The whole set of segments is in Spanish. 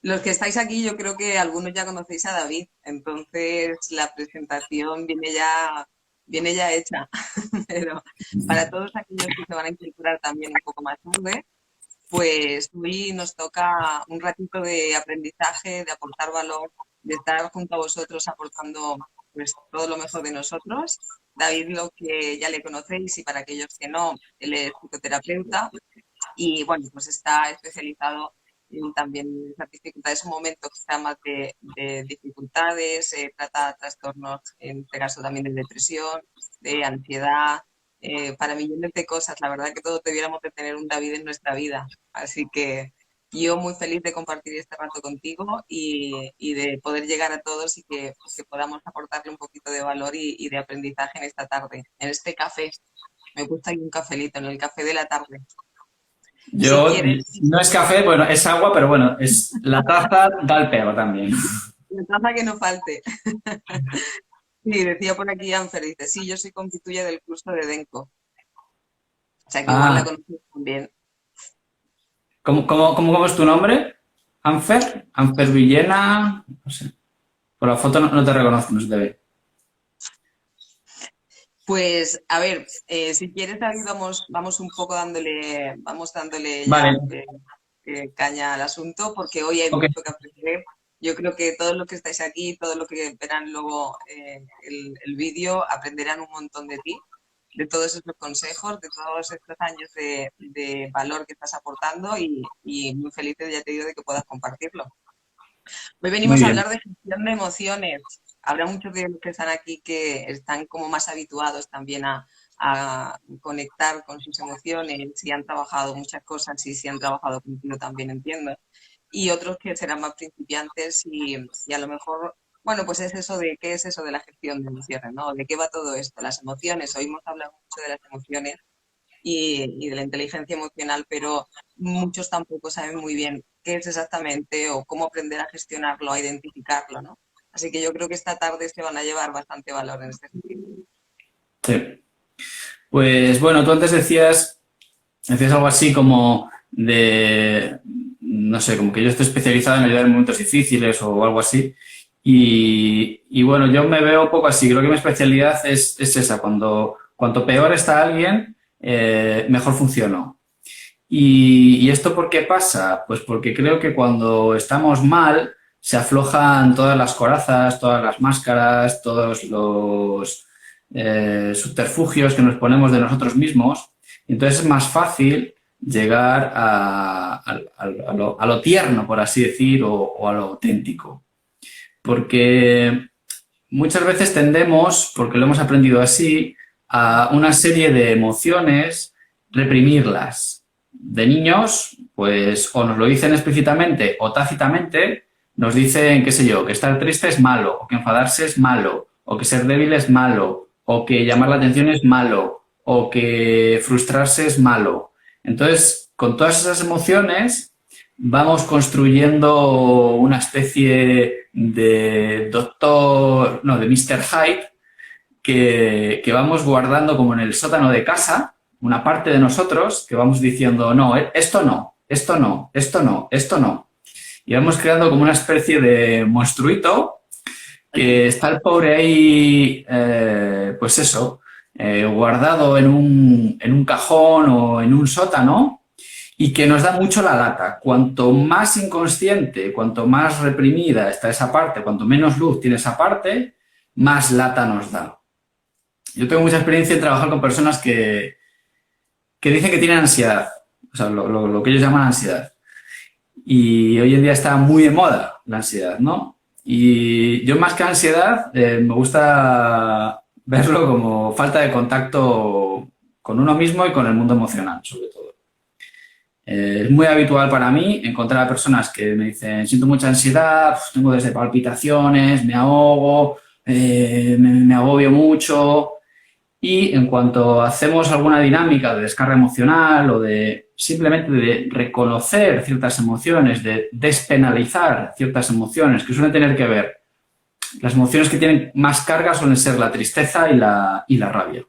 Los que estáis aquí, yo creo que algunos ya conocéis a David, entonces la presentación viene ya hecha. Pero para todos aquellos que se van a incorporar también un poco más tarde, pues hoy nos toca un ratito de aprendizaje, de aportar valor, de estar junto a vosotros aportando pues todo lo mejor de nosotros. David, lo que ya le conocéis y para aquellos que no, él es psicoterapeuta y bueno, pues está especializado en también esas dificultades, un momento quizá más de dificultades, trata trastornos, en este caso también de depresión, de ansiedad, para millones de cosas. La verdad que todos debiéramos de tener un David en nuestra vida. Así que yo muy feliz de compartir este rato contigo y de poder llegar a todos y que podamos aportarle un poquito de valor y de aprendizaje en esta tarde, en este café. Me gusta aquí un cafelito, en el café de la tarde. Si Yo, quieres, no es café, bueno, es agua, pero bueno, es la taza da el pego también. la taza que no falte. Sí, decía por aquí Anfer, dice, sí, yo soy compituya del curso de Denko. O sea que igual la Ah, conoces también. ¿cómo es tu nombre? ¿Anfer? ¿Anfer Villena? No sé. Por la foto no te reconozco, no se te ve. Pues, a ver, si quieres, David, vamos un poco vamos dándole ya Vale, caña al asunto, porque hoy hay ok. mucho que aprender. Yo creo que todos los que estáis aquí, todos los que verán luego el vídeo, aprenderán un montón de ti, de todos esos consejos, de todos estos años de valor que estás aportando y muy felices, ya te digo, de que puedas compartirlo. Hoy Muy venimos a bien. hablar de gestión de emociones. Habrá muchos de los que están aquí que están como más habituados también a conectar con sus emociones, si han trabajado muchas cosas y si han trabajado contigo también, entiendo. Y otros que serán más principiantes y a lo mejor, bueno, pues es eso de, ¿qué es eso de la gestión de emociones, ¿no? ¿De qué va todo esto? Las emociones, hoy hemos hablado mucho de las emociones y de la inteligencia emocional, pero muchos tampoco saben muy bien qué es exactamente o cómo aprender a gestionarlo, a identificarlo, ¿no? Así que yo creo que esta tarde se van a llevar bastante valor en este sentido. Sí. Pues bueno, tú antes decías algo así como de, no sé, como que yo estoy especializado en ayudar en momentos difíciles o algo así. Y bueno, yo me veo un poco así. Creo que mi especialidad es esa. Cuanto peor está alguien, mejor funciono. ¿Y esto por qué pasa? Pues porque creo que cuando estamos mal se aflojan todas las corazas, todas las máscaras, todos los subterfugios que nos ponemos de nosotros mismos. Entonces es más fácil llegar a lo tierno, por así decir, o a lo auténtico. Porque muchas veces tendemos, porque lo hemos aprendido así, a una serie de emociones, reprimirlas. De niños, pues o nos lo dicen explícitamente o tácitamente, nos dicen, qué sé yo, que estar triste es malo, o que enfadarse es malo, o que ser débil es malo, o que llamar la atención es malo, o que frustrarse es malo. Entonces, con todas esas emociones, vamos construyendo una especie de doctor, no, de Mr. Hyde, que vamos guardando como en el sótano de casa, una parte de nosotros que vamos diciendo, no, esto no, esto no, esto no, esto no. Y vamos creando como una especie de monstruito que está el pobre ahí, pues eso, guardado en un cajón o en un sótano y que nos da mucho la lata. Cuanto más inconsciente, cuanto más reprimida está esa parte, cuanto menos luz tiene esa parte, más lata nos da. Yo tengo mucha experiencia en trabajar con personas que dicen que tienen ansiedad, o sea, lo que ellos llaman ansiedad. Y hoy en día está muy de moda la ansiedad, ¿no? Y yo más que ansiedad, me gusta verlo como falta de contacto con uno mismo y con el mundo emocional, sobre todo. Es muy habitual para mí encontrar a personas que me dicen, siento mucha ansiedad, tengo desde palpitaciones, me ahogo, me agobio mucho. Y en cuanto hacemos alguna dinámica de descarga emocional o de simplemente de reconocer ciertas emociones, de despenalizar ciertas emociones que suelen tener que ver, las emociones que tienen más carga suelen ser la tristeza y la rabia.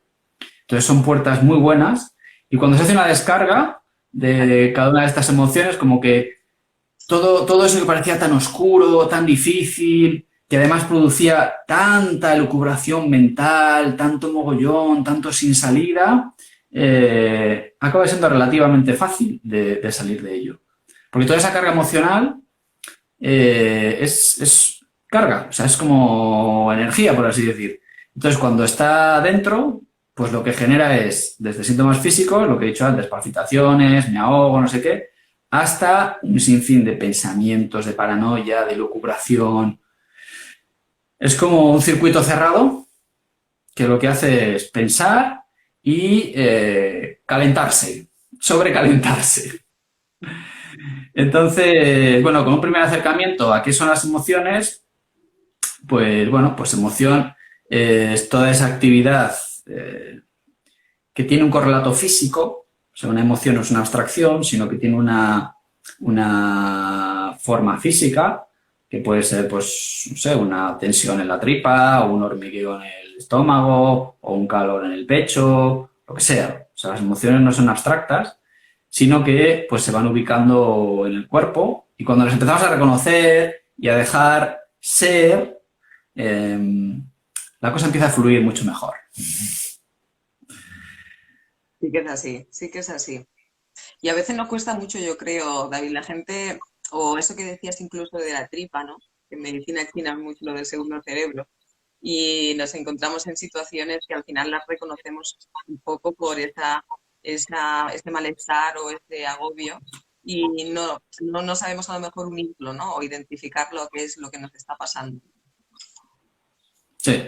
Entonces son puertas muy buenas y cuando se hace una descarga de cada una de estas emociones, como que todo eso que parecía tan oscuro, tan difícil, que además producía tanta elucubración mental, tanto mogollón, tanto sin salida, acaba siendo relativamente fácil de salir de ello. Porque toda esa carga emocional es carga, o sea, es como energía, por así decir. Entonces, cuando está dentro, pues lo que genera es, desde síntomas físicos, lo que he dicho antes, palpitaciones, me ahogo, no sé qué, hasta un sinfín de pensamientos, de paranoia, de lucubración. Es como un circuito cerrado que lo que hace es pensar y calentarse, sobrecalentarse. Entonces, bueno, con un primer acercamiento a qué son las emociones, pues bueno, pues emoción es toda esa actividad que tiene un correlato físico, o sea, una emoción no es una abstracción, sino que tiene una forma física, que puede ser, pues, no sé, una tensión en la tripa, o un hormigueo en el estómago, o un calor en el pecho, lo que sea. O sea, las emociones no son abstractas, sino que pues se van ubicando en el cuerpo y cuando las empezamos a reconocer y a dejar ser, la cosa empieza a fluir mucho mejor. Sí que es así, sí que es así. Y a veces nos cuesta mucho, yo creo, David, la gente, o eso que decías incluso de la tripa, ¿no? Que en medicina china es mucho lo del segundo cerebro. Y nos encontramos en situaciones que al final las reconocemos un poco por ese malestar o ese agobio y no sabemos a lo mejor unirlo, ¿no? O identificar lo que es lo que nos está pasando. Sí,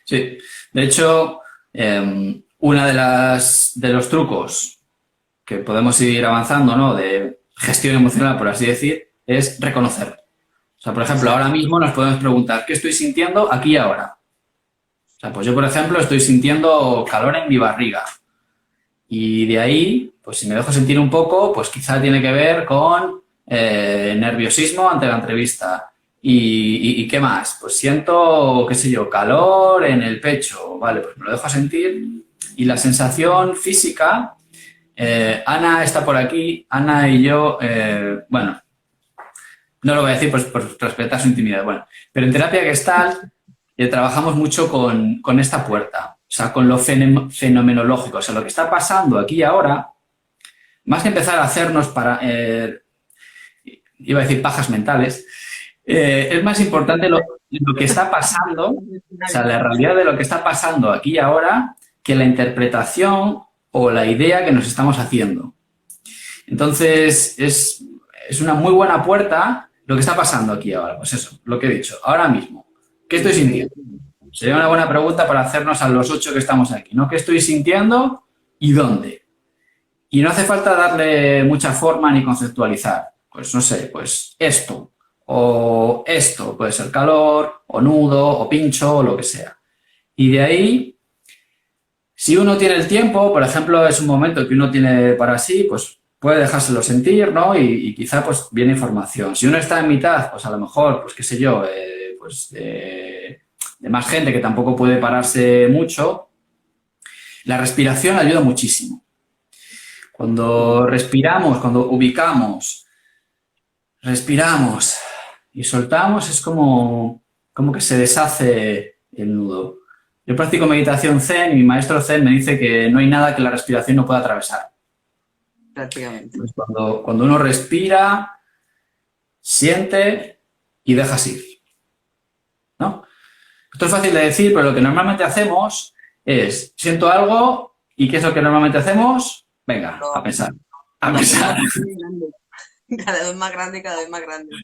sí. De hecho, una de los trucos que podemos ir avanzando, ¿no? De gestión emocional, por así decir, es reconocer. O sea, por ejemplo, ahora Exacto. mismo nos podemos preguntar, ¿qué estoy sintiendo aquí y ahora? O sea, pues yo, por ejemplo, estoy sintiendo calor en mi barriga. Y de ahí, pues si me dejo sentir un poco, pues quizá tiene que ver con nerviosismo ante la entrevista. ¿Y qué más? Pues siento, qué sé yo, calor en el pecho. Vale, pues me lo dejo sentir. Y la sensación física, Ana está por aquí, Ana y yo, bueno, no lo voy a decir por respetar su intimidad, bueno, pero en terapia Gestalt trabajamos mucho con esta puerta, o sea, con lo fenomenológico, o sea, lo que está pasando aquí y ahora, más que empezar a hacernos iba a decir pajas mentales, es más importante lo que está pasando, o sea, la realidad de lo que está pasando aquí y ahora, que la interpretación o la idea que nos estamos haciendo. Entonces, es una muy buena puerta lo que está pasando aquí ahora. Pues eso, lo que he dicho, ahora mismo. ¿Qué estoy sintiendo? Sería una buena pregunta para hacernos a los 8 que estamos aquí, ¿no? ¿Qué estoy sintiendo y dónde? Y no hace falta darle mucha forma ni conceptualizar. Pues no sé, pues esto o esto, puede ser calor o nudo o pincho o lo que sea. Y de ahí, si uno tiene el tiempo, por ejemplo, es un momento que uno tiene para sí, pues puede dejárselo sentir, ¿no? Y quizá pues viene información. Si uno está en mitad, pues a lo mejor, pues qué sé yo, pues de más gente que tampoco puede pararse mucho, la respiración ayuda muchísimo. Cuando respiramos, cuando ubicamos, respiramos y soltamos, es como que se deshace el nudo. Yo practico meditación Zen y mi maestro Zen me dice que no hay nada que la respiración no pueda atravesar. Prácticamente. Pues cuando uno respira, siente y deja ir, ¿no? Esto es fácil de decir, pero lo que normalmente hacemos es, siento algo y ¿qué es lo que normalmente hacemos? Venga, a pensar, a Lo hacemos pensar. más grande, cada vez más grande, cada vez más grande.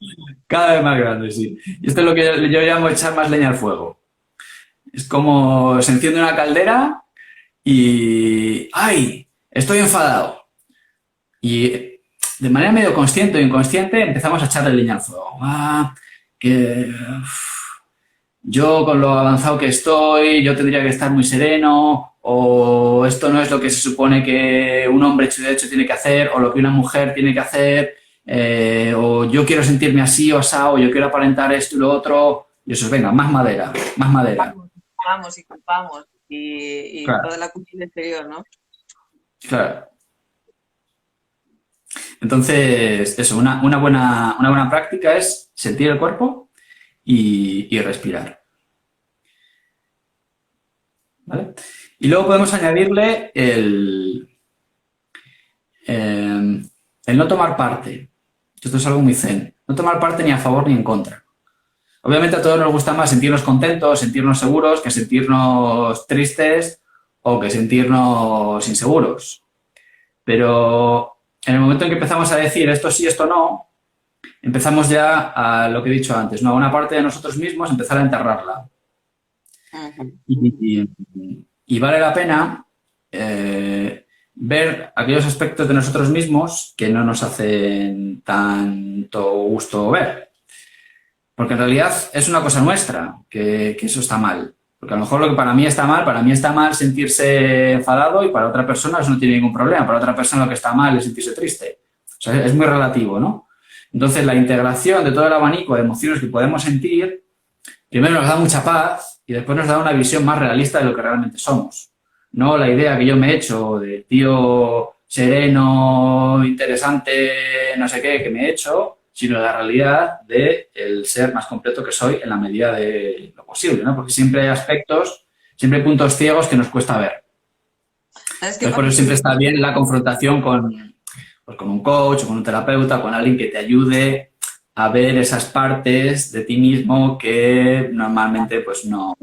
Cada vez más grande, sí. Y esto es lo que yo llamo echar más leña al fuego. Es como se enciende una caldera y ¡ay! Estoy enfadado. Y de manera medio consciente o inconsciente empezamos a echarle leña al fuego. Que yo con lo avanzado que estoy, yo tendría que estar muy sereno, o esto no es lo que se supone que un hombre hecho y derecho tiene que hacer, o lo que una mujer tiene que hacer, o yo quiero sentirme así o asado, o yo quiero aparentar esto y lo otro. Y eso es, venga, más madera, más madera. Vamos y culpamos y Claro, toda la cultura exterior, ¿no? claro. Entonces, eso, una buena práctica es sentir el cuerpo y respirar. ¿Vale? Y luego podemos añadirle el no tomar parte. Esto es algo muy zen. No tomar parte ni a favor ni en contra. Obviamente a todos nos gusta más sentirnos contentos, sentirnos seguros, que sentirnos tristes o que sentirnos inseguros. Pero en el momento en que empezamos a decir esto sí, esto no, empezamos ya a lo que he dicho antes, ¿no? A una parte de nosotros mismos empezar a enterrarla. Ujú. Y vale la pena ver aquellos aspectos de nosotros mismos que no nos hacen tanto gusto ver. Porque en realidad es una cosa nuestra, que eso está mal. Porque a lo mejor lo que para mí está mal sentirse enfadado y para otra persona eso no tiene ningún problema. Para otra persona lo que está mal es sentirse triste. O sea, es muy relativo, ¿no? Entonces, la integración de todo el abanico de emociones que podemos sentir, primero nos da mucha paz y después nos da una visión más realista de lo que realmente somos. No la idea que yo me he hecho de tío sereno, interesante, no sé qué, que me he hecho, sino la realidad de el ser más completo que soy en la medida de lo posible, ¿no? Porque siempre hay aspectos, siempre hay puntos ciegos que nos cuesta ver. ¿Sabes qué Entonces, por pasa? eso siempre está bien la confrontación con un coach o con un terapeuta, con alguien que te ayude a ver esas partes de ti mismo que normalmente pues no,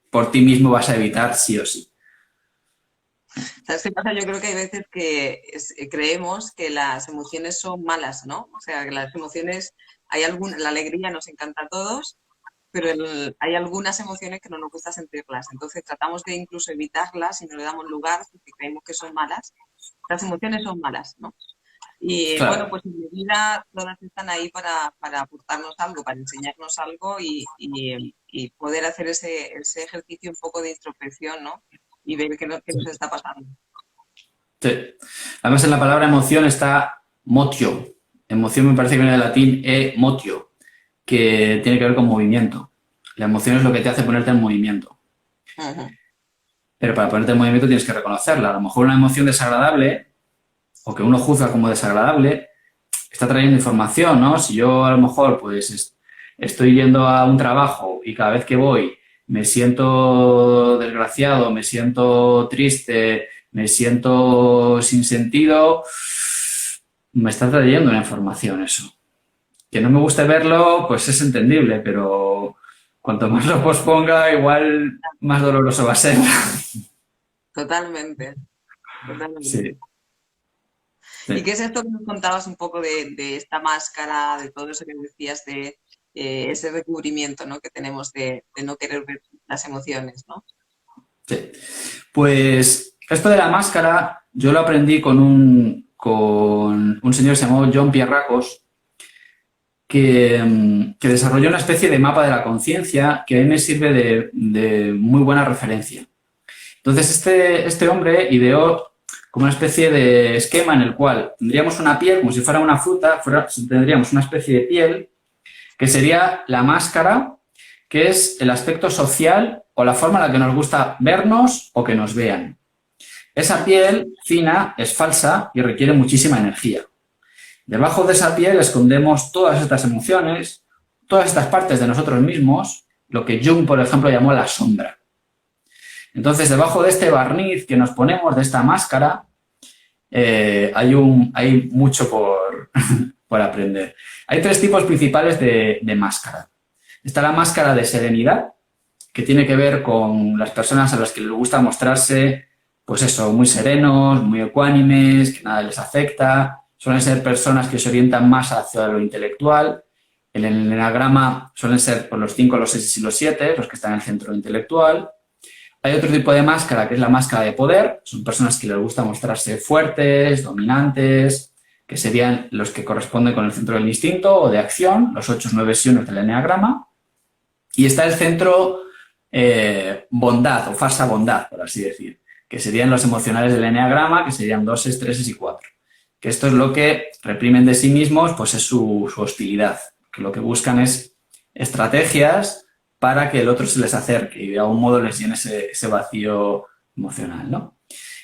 por ti mismo vas a evitar sí o sí. ¿Sabes qué pasa? Yo creo que hay veces que creemos que las emociones son malas, ¿no? O sea, que las emociones, la alegría nos encanta a todos, pero hay algunas emociones que no nos gusta sentirlas. Entonces tratamos de incluso evitarlas y no le damos lugar porque creemos que son malas. Las emociones son malas, ¿no? Y bueno, Claro. pues en mi vida todas están ahí para aportarnos algo, para enseñarnos algo y poder hacer ese ejercicio un poco de introspección, ¿no? Y ver qué nos está pasando. Sí. Además, en la palabra emoción está motio. Emoción me parece que viene del latín motio, que tiene que ver con movimiento. La emoción es lo que te hace ponerte en movimiento. Ujú. Pero para ponerte en movimiento tienes que reconocerla. A lo mejor una emoción desagradable, o que uno juzga como desagradable, está trayendo información, ¿no? Si yo a lo mejor pues estoy yendo a un trabajo y cada vez que voy me siento desgraciado, me siento triste, me siento sin sentido, me está trayendo una información eso. Que no me guste verlo, pues es entendible, pero cuanto más lo posponga, igual más doloroso va a ser. Totalmente, totalmente. Sí, ¿Y qué sí. es esto que nos contabas un poco de esta máscara, de todo eso que decías, de ese recubrimiento, ¿no? Que tenemos de no querer ver las emociones, ¿no? Sí. Pues esto de la máscara, yo lo aprendí con un señor que se llamó John Pierracos, que desarrolló una especie de mapa de la conciencia que a mí me sirve de muy buena referencia. Entonces, este hombre ideó como una especie de esquema en el cual tendríamos una piel, como si fuera una fruta, tendríamos una especie de piel que sería la máscara, que es el aspecto social o la forma en la que nos gusta vernos o que nos vean. Esa piel fina es falsa y requiere muchísima energía. Debajo de esa piel escondemos todas estas emociones, todas estas partes de nosotros mismos, lo que Jung, por ejemplo, llamó la sombra. Entonces, debajo de este barniz que nos ponemos, de esta máscara, hay mucho por aprender. Hay tres tipos principales de máscara. Está la máscara de serenidad, que tiene que ver con las personas a las que les gusta mostrarse, pues eso, muy serenos, muy ecuánimes, que nada les afecta. Suelen ser personas que se orientan más hacia lo intelectual. En el enagrama suelen ser por los 5, los 6 y los 7, los que están en el centro intelectual. Hay otro tipo de máscara, que es la máscara de poder. Son personas que les gusta mostrarse fuertes, dominantes, que serían los que corresponden con el centro del instinto o de acción, los 8, 9 y 1 del eneagrama. Y está el centro bondad o falsa bondad, por así decir, que serían los emocionales del eneagrama, que serían 2, 3 y 4. Que esto es lo que reprimen de sí mismos, pues es su hostilidad. Que lo que buscan es estrategias para que el otro se les acerque y de algún modo les llene ese vacío emocional, ¿no?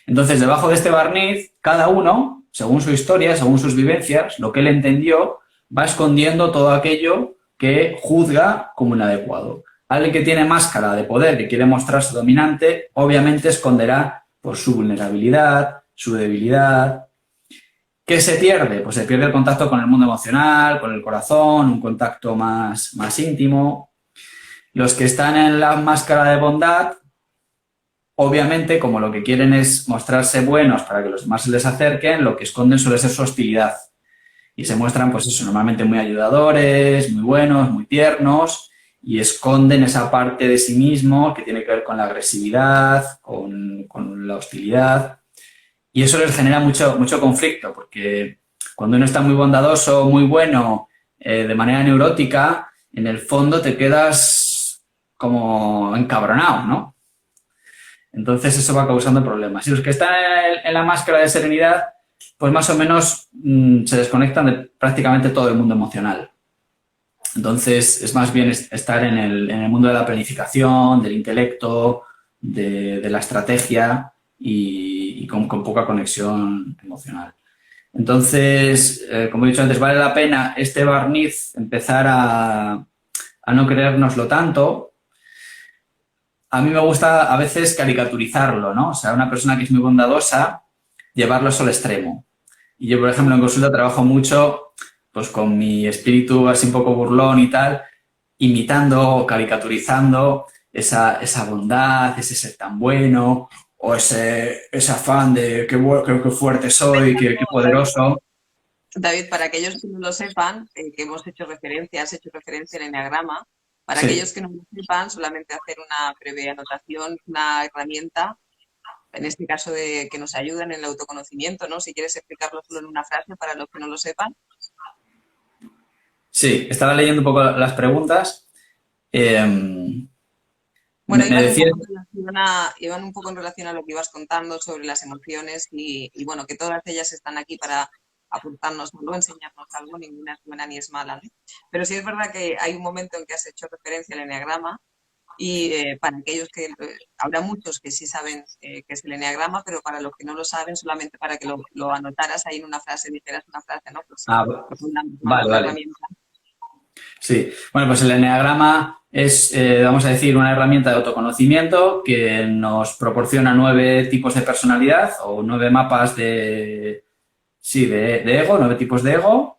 Entonces, debajo de este barniz, cada uno según su historia, según sus vivencias, lo que él entendió, va escondiendo todo aquello que juzga como inadecuado. Alguien que tiene máscara de poder, que quiere mostrarse dominante, obviamente esconderá por su vulnerabilidad, su debilidad. ¿Qué se pierde? Pues se pierde el contacto con el mundo emocional, con el corazón, un contacto más íntimo. Los que están en la máscara de bondad, obviamente, como lo que quieren es mostrarse buenos para que los demás se les acerquen, lo que esconden suele ser su hostilidad. Y se muestran, pues eso, normalmente muy ayudadores, muy buenos, muy tiernos, y esconden esa parte de sí mismo que tiene que ver con la agresividad, con la hostilidad. Y eso les genera mucho conflicto, porque cuando uno está muy bondadoso, muy bueno, de manera neurótica, en el fondo te quedas como encabronado, ¿no? Entonces eso va causando problemas. Y los que están en la máscara de serenidad, pues más o menos se desconectan de prácticamente todo el mundo emocional. Entonces es más bien estar en el mundo de la planificación, del intelecto, de la estrategia y con poca conexión emocional. Entonces, como he dicho antes, vale la pena este barniz empezar a no creérnoslo tanto. A mí me gusta a veces caricaturizarlo, ¿no? O sea, una persona que es muy bondadosa, llevarlo eso al extremo. Y yo, por ejemplo, en consulta trabajo mucho pues con mi espíritu así un poco burlón y tal, imitando o caricaturizando esa bondad, ese ser tan bueno, o ese afán de qué fuerte soy, qué poderoso. David, para aquellos que no lo sepan, que hemos hecho referencia, has hecho referencia al eneagrama, para aquellos Sí. que no lo sepan, solamente hacer una breve anotación, una herramienta, en este caso de que nos ayuda en el autoconocimiento, ¿no? Si quieres explicarlo solo en una frase para los que no lo sepan. Sí, estaba leyendo un poco las preguntas. Eh, Bueno, me decía, iban un poco en relación a lo que ibas contando sobre las emociones y bueno, que todas ellas están aquí para aportarnos algo, enseñarnos algo, ninguna es buena ni es mala, ¿no? Pero sí es verdad que hay un momento en que has hecho referencia al eneagrama y para aquellos que, habrá muchos que sí saben qué es el eneagrama, pero para los que no lo saben, solamente para que lo anotaras ahí en una frase, dijeras una frase, ¿no? Pues, ah, tomamos vale, la vale. herramienta. Sí, bueno, pues el eneagrama es, vamos a decir, una herramienta de autoconocimiento que nos proporciona 9 tipos de personalidad o 9 mapas sí, de ego, 9 tipos de ego,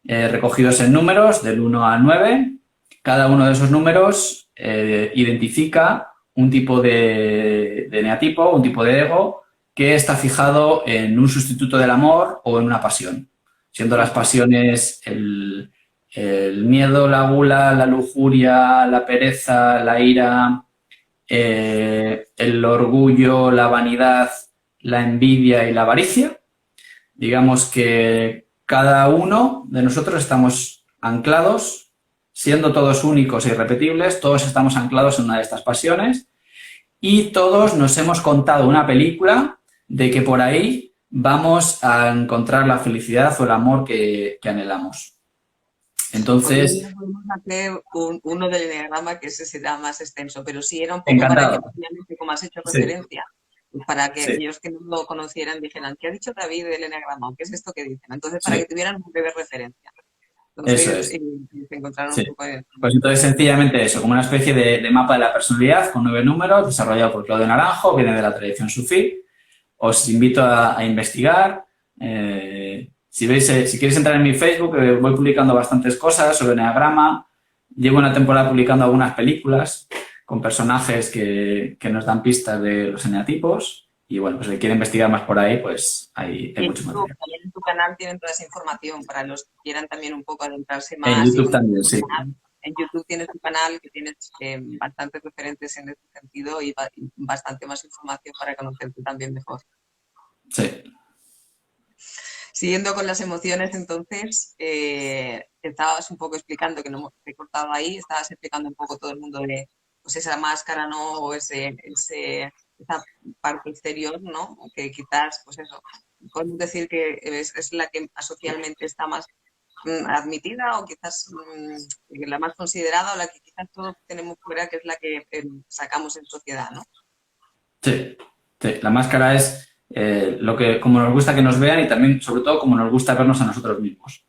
recogidos en números del 1 al 9. Cada uno de esos números identifica un tipo de eneatipo, un tipo de ego que está fijado en un sustituto del amor o en una pasión, siendo las pasiones el miedo, la gula, la lujuria, la pereza, la ira, el orgullo, la vanidad, la envidia y la avaricia. Digamos que cada uno de nosotros estamos anclados, siendo todos únicos e irrepetibles, todos estamos anclados en una de estas pasiones y todos nos hemos contado una película de que por ahí vamos a encontrar la felicidad o el amor que anhelamos. Otro Entonces, día podemos hacer uno del eneagrama que ese será más extenso, pero sí era un poco para que, encantado. efectivamente, como has hecho Sí, referencia, pues para que sí, aquellos que no lo conocieran dijeran, ¿qué ha dicho David del eneagrama? ¿Qué es esto que dicen? Entonces, para que sí, tuvieran una breve referencia. eso Entonces, es. se encontraron un Sí. poco de... Pues entonces sencillamente eso, como una especie de mapa de la personalidad con 9 números, desarrollado por Claudio Naranjo, viene de la tradición sufí. Os invito a investigar. Si veis, si queréis entrar en mi Facebook, voy publicando bastantes cosas sobre Enneagrama. Llevo una temporada publicando algunas películas con personajes que nos dan pistas de los eneatipos. Y bueno, pues si quiere investigar más por ahí, pues hay Y en mucho YouTube, material. también en tu canal tienen toda esa información para los que quieran también un poco adentrarse En más y YouTube conocer también, tu sí. canal. En YouTube tienes tu canal que tienes bastantes referentes en ese sentido y bastante más información para conocerte también mejor. Sí. Siguiendo con las emociones, entonces, estabas un poco explicando, que no hemos recortado ahí, estabas explicando un poco todo el mundo de pues esa máscara, ¿no? O esa parte exterior, ¿no? Que quizás, pues eso, podemos decir que es la que socialmente está más admitida o quizás la más considerada o la que quizás todos tenemos fuera, que es la que sacamos en sociedad, ¿no? Sí, sí. La máscara es como nos gusta que nos vean y también, sobre todo, como nos gusta vernos a nosotros mismos.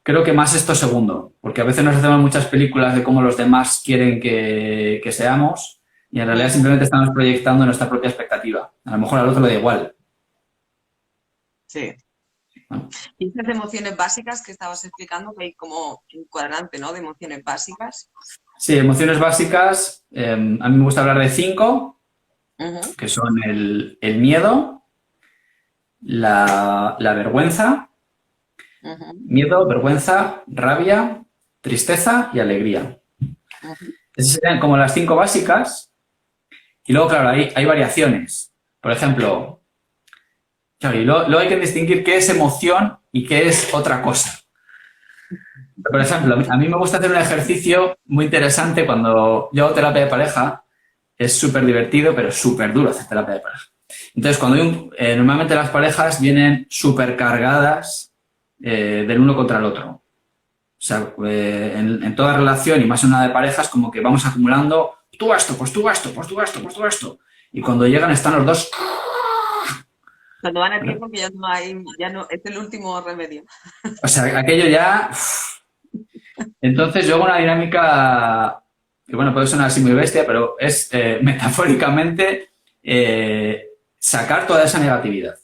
Creo que más esto segundo, porque a veces nos hacemos muchas películas de cómo los demás quieren que seamos y en realidad simplemente estamos proyectando nuestra propia expectativa. A lo mejor al otro le da igual, Sí. ¿no? Y esas emociones básicas que estabas explicando, que hay como un cuadrante, ¿no? De emociones básicas. Sí, emociones básicas. A mí me gusta hablar de 5, Ujú, que son el miedo, la vergüenza, ujú, miedo, vergüenza, rabia, tristeza y alegría. ujú. Esas serían como las 5 básicas. Y luego, claro, hay variaciones. Por ejemplo, claro, y luego hay que distinguir qué es emoción y qué es otra cosa. Por ejemplo, a mí me gusta hacer un ejercicio muy interesante cuando yo hago terapia de pareja. Es súper divertido, pero súper duro hacer terapia de pareja. Entonces, normalmente las parejas vienen súper cargadas del uno contra el otro. O sea, en toda relación y más en una de parejas, como que vamos acumulando tú esto, pues tú esto, pues tú esto, pues tú esto. Y cuando llegan están los dos. Cuando van a ¿Vale? tiempo que ya no hay, ya no, es el último remedio. O sea, aquello ya. Entonces, yo hago una dinámica que, bueno, puede sonar así muy bestia, pero es metafóricamente sacar toda esa negatividad.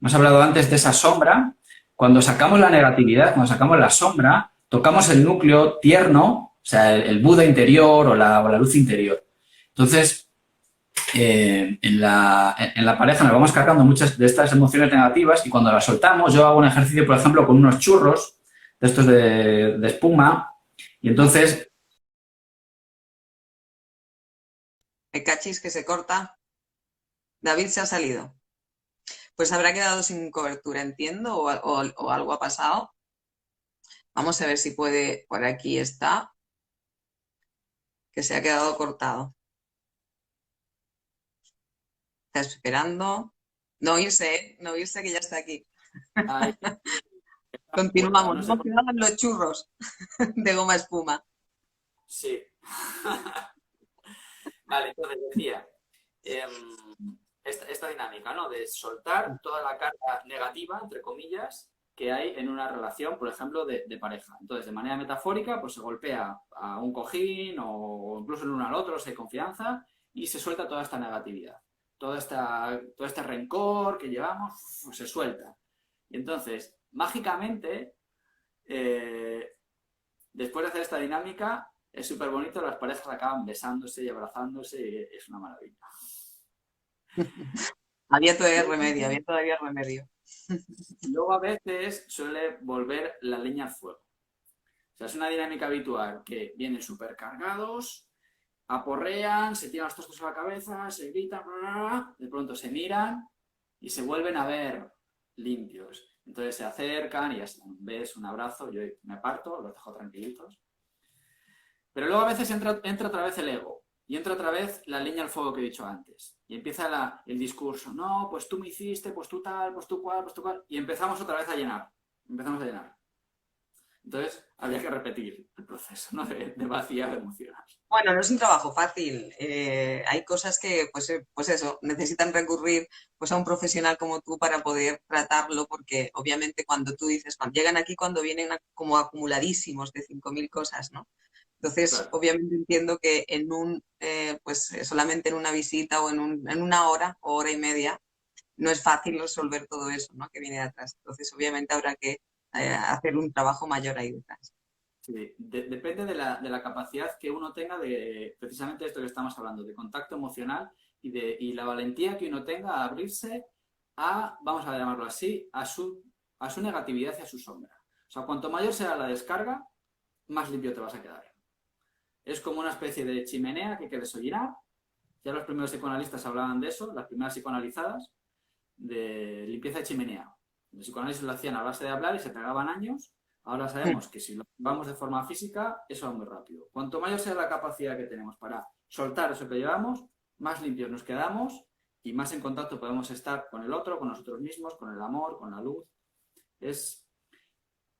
Hemos hablado antes de esa sombra. Cuando sacamos la negatividad, cuando sacamos la sombra, tocamos el núcleo tierno, o sea, el Buda interior o la luz interior. Entonces, en la pareja nos vamos cargando muchas de estas emociones negativas y cuando las soltamos, yo hago un ejercicio, por ejemplo, con unos churros de estos de espuma y entonces, El cachis que se corta. David se ha salido. Pues habrá quedado sin cobertura, entiendo, o algo ha pasado. Vamos a ver si puede. Por aquí está, que se ha quedado cortado. Está esperando. No irse, ¿eh? No irse, que ya está aquí. ahí está de vuelta. Continuamos. No sé Hemos por qué. quedado en los churros de goma espuma. Sí. Vale, entonces decía, esta dinámica, ¿no? De soltar toda la carga negativa, entre comillas, que hay en una relación, por ejemplo, de pareja. Entonces, de manera metafórica, pues se golpea a un cojín o incluso el uno al otro, se hay confianza y se suelta toda esta negatividad. Todo este rencor que llevamos se suelta. Y entonces, mágicamente, eh, después de hacer esta dinámica, es súper bonito, las parejas acaban besándose y abrazándose y es una maravilla. Había todavía remedio, había todavía remedio. Luego a veces suele volver la leña al fuego. O sea, es una dinámica habitual que vienen súper cargados, aporrean, se tiran los trastos a la cabeza, se gritan, bla, bla, bla, de pronto se miran y se vuelven a ver limpios. Entonces se acercan y ya está, un beso, un abrazo, yo me parto, los dejo tranquilitos. Pero luego a veces entra otra vez el ego y entra otra vez la leña al fuego que he dicho antes. Y empieza el discurso, no, pues tú me hiciste, pues tú tal, pues tú cual, pues tú cual. Y empezamos otra vez a llenar. Empezamos a llenar. Entonces, habría que repetir el proceso, ¿no? De vaciar emociones. Bueno, no es un trabajo fácil. Hay cosas que, pues eso, necesitan recurrir pues a un profesional como tú para poder tratarlo, porque obviamente cuando tú dices, cuando llegan aquí, cuando vienen como acumuladísimos de 5.000 cosas, ¿no? Entonces, Claro. obviamente entiendo que solamente en una visita o en una hora o hora y media, no es fácil resolver todo eso, ¿no? Que viene de atrás. Entonces, obviamente habrá que hacer un trabajo mayor ahí detrás. Sí, depende de la capacidad que uno tenga de precisamente esto que estamos hablando, de contacto emocional y la valentía que uno tenga a abrirse vamos a llamarlo así, a su negatividad y a su sombra. O sea, cuanto mayor sea la descarga, más limpio te vas a quedar. Es como una especie de chimenea que hay que desollinar. Ya los primeros psicoanalistas hablaban de eso, las primeras psicoanalizadas, de limpieza de chimenea. Los psicoanálisis lo hacían a base de hablar y se pegaban años. Ahora sabemos que si lo vamos de forma física, eso va muy rápido. Cuanto mayor sea la capacidad que tenemos para soltar eso que llevamos, más limpios nos quedamos y más en contacto podemos estar con el otro, con nosotros mismos, con el amor, con la luz.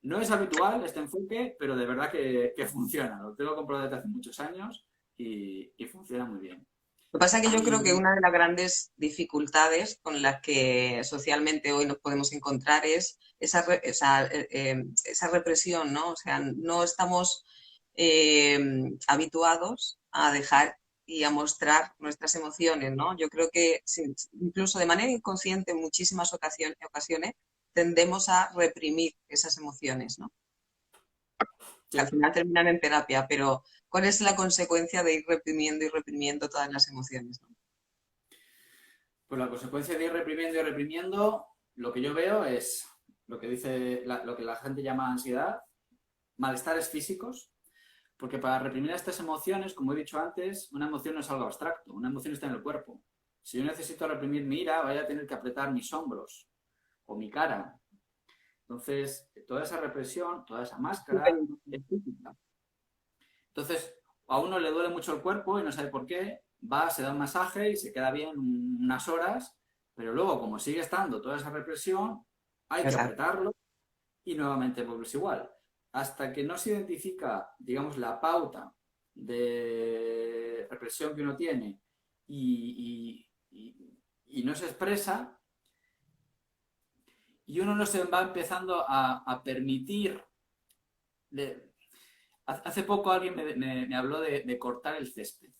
No es habitual este enfoque, pero de verdad que funciona. Lo tengo comprobado desde hace muchos años y funciona muy bien. Lo que pasa es que yo creo que Y, una de las grandes dificultades con las que socialmente hoy nos podemos encontrar es esa represión, ¿no? O sea, no estamos eh, habituados a dejar y a mostrar nuestras emociones, ¿no? Yo creo que incluso de manera inconsciente en muchísimas ocasiones tendemos a reprimir esas emociones, ¿no? Que al sí, final terminan en terapia, pero ¿cuál es la consecuencia de ir reprimiendo y reprimiendo todas las emociones, ¿no? pues la consecuencia de ir reprimiendo, lo que yo veo es lo que dice, lo que la gente llama ansiedad, malestares físicos, porque para reprimir estas emociones, como he dicho antes, una emoción no es algo abstracto, una emoción está en el cuerpo. Si yo necesito reprimir mi ira, voy a tener que apretar mis hombros o mi cara. Entonces, toda esa represión, toda esa Súper máscara es importante. física. Entonces, a uno le duele mucho el cuerpo y no sabe por qué, va, se da un masaje y se queda bien unas horas, pero luego, como sigue estando toda esa represión, hay que Exacto. apretarlo y nuevamente vuelves igual. Hasta que no se identifica, digamos, la pauta de represión que uno tiene y no se expresa, y uno no se va empezando a permitir. Hace poco alguien me habló de cortar el césped.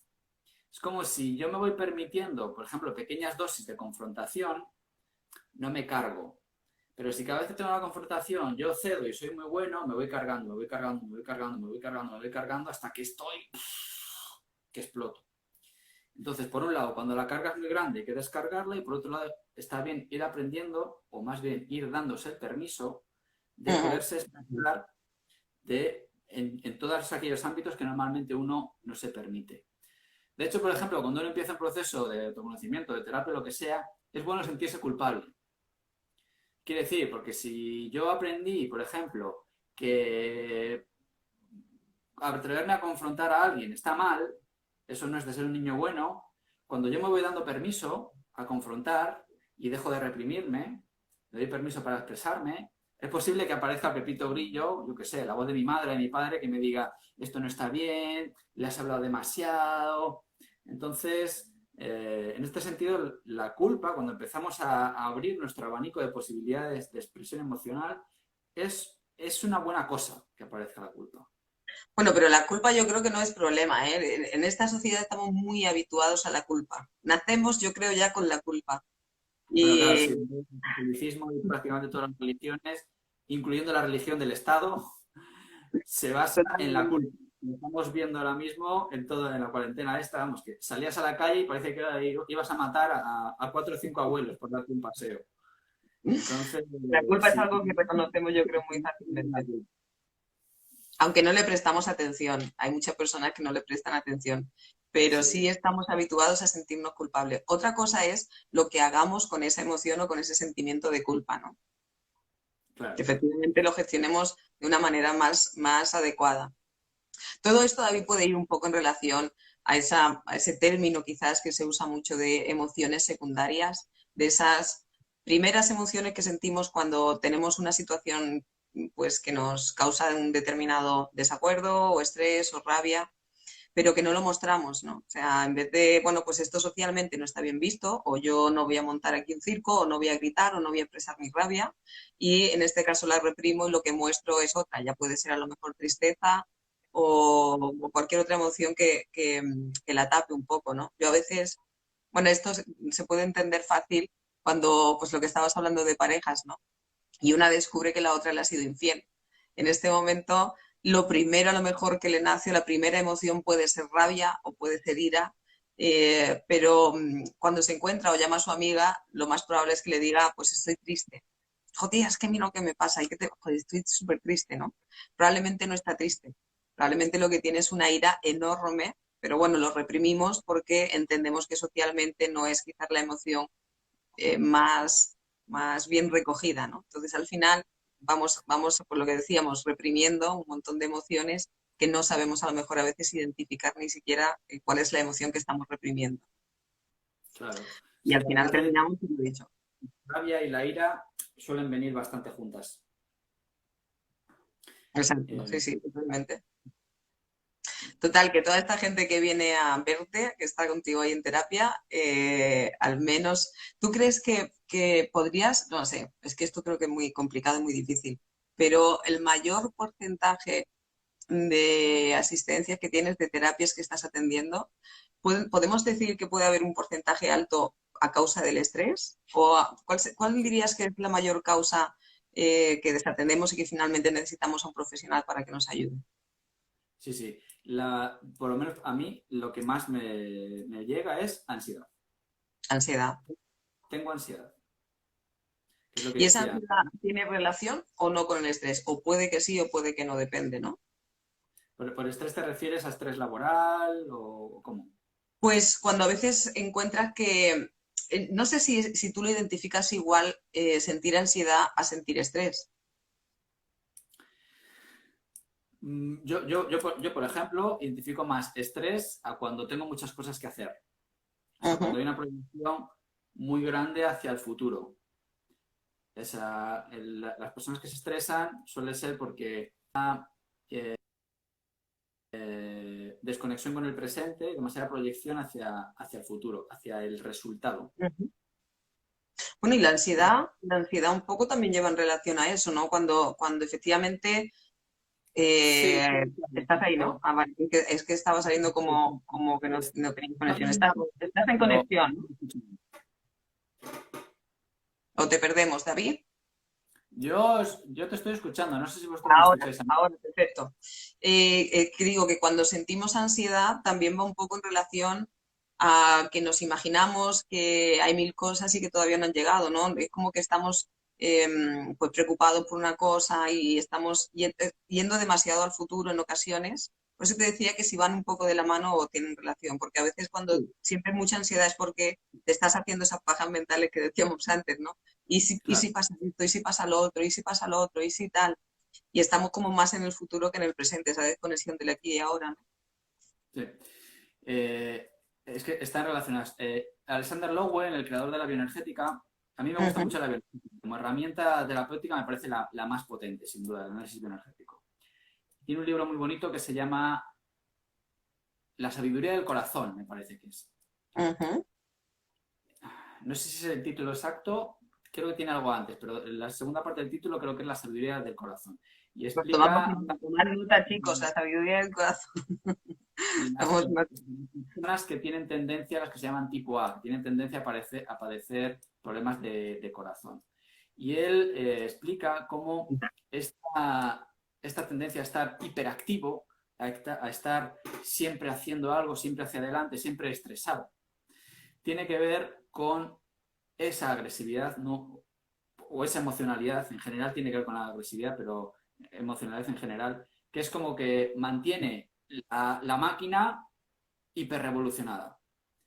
Es como si yo me voy permitiendo, por ejemplo, pequeñas dosis de confrontación, no me cargo. Pero si cada vez que tengo una confrontación yo cedo y soy muy bueno, me voy cargando, me voy cargando, me voy cargando, me voy cargando, me voy cargando hasta que estoy que exploto. Entonces, por un lado, cuando la carga es muy grande hay que descargarla y por otro lado está bien ir aprendiendo o más bien ir dándose el permiso de Ujú. poderse expresar en todos aquellos ámbitos que normalmente uno no se permite. De hecho, por ejemplo, cuando uno empieza un proceso de autoconocimiento, de terapia, lo que sea, es bueno sentirse culpable. Quiere decir, porque si yo aprendí, por ejemplo, que atreverme a confrontar a alguien está mal, eso no es de ser un niño bueno, cuando yo me voy dando permiso a confrontar y dejo de reprimirme, le doy permiso para expresarme, es posible que aparezca Pepito Grillo, yo qué sé, la voz de mi madre, de mi padre, que me diga, esto no está bien, le has hablado demasiado. Entonces, en este sentido, la culpa, cuando empezamos a abrir nuestro abanico de posibilidades de expresión emocional, es una buena cosa que aparezca la culpa. Bueno, pero la culpa yo creo que no es problema, ¿eh? En esta sociedad estamos muy habituados a la culpa. Nacemos, yo creo, ya con la culpa. Bueno, claro, sí, Y el catolicismo y prácticamente todas las religiones, incluyendo la religión del Estado, se basa en la totalmente. culpa. Lo estamos viendo ahora mismo en la cuarentena esta, vamos, que salías a la calle y parece que ibas a matar a 4 o 5 abuelos por darte un paseo. Entonces, La culpa es sí. algo que reconocemos, yo creo, muy fácilmente. Aunque no le prestamos atención. Hay muchas personas que no le prestan atención, pero sí Sí, estamos habituados a sentirnos culpables. Otra cosa es lo que hagamos con esa emoción o con ese sentimiento de culpa, ¿no? Que claro. efectivamente lo gestionemos de una manera más adecuada. Todo esto, David, puede ir un poco en relación a ese término quizás que se usa mucho de emociones secundarias, de esas primeras emociones que sentimos cuando tenemos una situación pues, que nos causa un determinado desacuerdo o estrés o rabia, pero que no lo mostramos, ¿no? O sea, en vez de, bueno, pues esto socialmente no está bien visto, o yo no voy a montar aquí un circo, o no voy a gritar, o no voy a expresar mi rabia, y en este caso la reprimo y lo que muestro es otra, ya puede ser a lo mejor tristeza o cualquier otra emoción que la tape un poco, ¿no? Yo a veces, bueno, esto se puede entender fácil cuando, pues lo que estabas hablando de parejas, ¿no? Y una descubre que la otra le ha sido infiel. En este momento, lo primero a lo mejor que le nace, la primera emoción puede ser rabia o puede ser ira, pero cuando se encuentra o llama a su amiga, lo más probable es que le diga, pues estoy triste. Joder, es que mira lo que me pasa, y que joder, estoy súper triste, ¿no? Probablemente no está triste, probablemente lo que tiene es una ira enorme, pero bueno, lo reprimimos porque entendemos que socialmente no es quizás la emoción más bien recogida, ¿no? Entonces, al final, vamos, por lo que decíamos, reprimiendo un montón de emociones que no sabemos a lo mejor a veces identificar ni siquiera cuál es la emoción que estamos reprimiendo. Claro. Y Sí, al final además de terminamos, como he dicho. la rabia y la ira suelen venir bastante juntas. Exacto, Eh, sí, sí, totalmente. Total, que toda esta gente que viene a verte, que está contigo ahí en terapia, al menos, ¿tú crees que podrías, no sé, es que esto creo que es muy complicado y muy difícil, pero el mayor porcentaje de asistencias que tienes, de terapias que estás atendiendo, ¿podemos decir que puede haber un porcentaje alto a causa del estrés? ¿O cuál dirías que es la mayor causa que desatendemos y que finalmente necesitamos a un profesional para que nos ayude? Sí, sí. Por lo menos a mí lo que más me llega es ansiedad. Ansiedad. Tengo ansiedad, que es lo que ¿Y esa decía. ansiedad tiene relación o no con el estrés? O puede que sí o puede que no, depende, ¿no? ¿Por estrés te refieres a estrés laboral o cómo? Pues cuando a veces encuentras que, no sé si tú lo identificas igual, sentir ansiedad a sentir estrés. Por ejemplo, identifico más estrés a cuando tengo muchas cosas que hacer. O sea, cuando Ujú. hay una proyección muy grande hacia el futuro. Las personas que se estresan suele ser porque desconexión con el presente, demasiada proyección hacia el futuro, hacia el resultado. Ujú. Bueno, y la ansiedad un poco también lleva en relación a eso, ¿no? Cuando efectivamente Sí, estás ahí, ¿no? pero, Ah, vale, es que estaba saliendo como que no tenía conexión. Estás en pero conexión, ¿no? O te perdemos, David. yo te estoy escuchando, no sé si vosotros me escucháis a mí. Ahora, perfecto. Que digo que cuando sentimos ansiedad también va un poco en relación a que nos imaginamos que hay mil cosas y que todavía no han llegado, ¿no? Es como que estamos pues preocupados por una cosa y estamos yendo demasiado al futuro en ocasiones. Por eso te decía que si van un poco de la mano o tienen relación, porque a veces cuando siempre mucha ansiedad es porque te estás haciendo esas pajas mentales que decíamos antes, ¿no? Y si Claro, pasa esto, y si pasa lo otro, y si pasa lo otro, y si tal. Y estamos como más en el futuro que en el presente, esa desconexión del aquí y ahora, ¿no? sí. Es que están relacionadas. Alexander Lowen, el creador de la bioenergética, a mí me gusta Ujú, mucho la bioenergética. Como herramienta terapéutica me parece la más potente, sin duda, el análisis bioenergético. Tiene un libro muy bonito que se llama La sabiduría del corazón, me parece que es. ujú. No sé si es el título exacto, creo que tiene algo antes, pero la segunda parte del título creo que es La sabiduría del corazón. Y Pues tomamos explica nota, tomar nota, chicos, la sabiduría del corazón. las Tomamos nota. personas que tienen tendencia, las que se llaman tipo A, que tienen tendencia a padecer problemas de corazón. Y él explica cómo esta tendencia a estar hiperactivo, a estar siempre haciendo algo, siempre hacia adelante, siempre estresado, tiene que ver con esa agresividad, ¿no? O esa emocionalidad en general, tiene que ver con la agresividad, pero emocionalidad en general, que es como que mantiene la máquina hiperrevolucionada.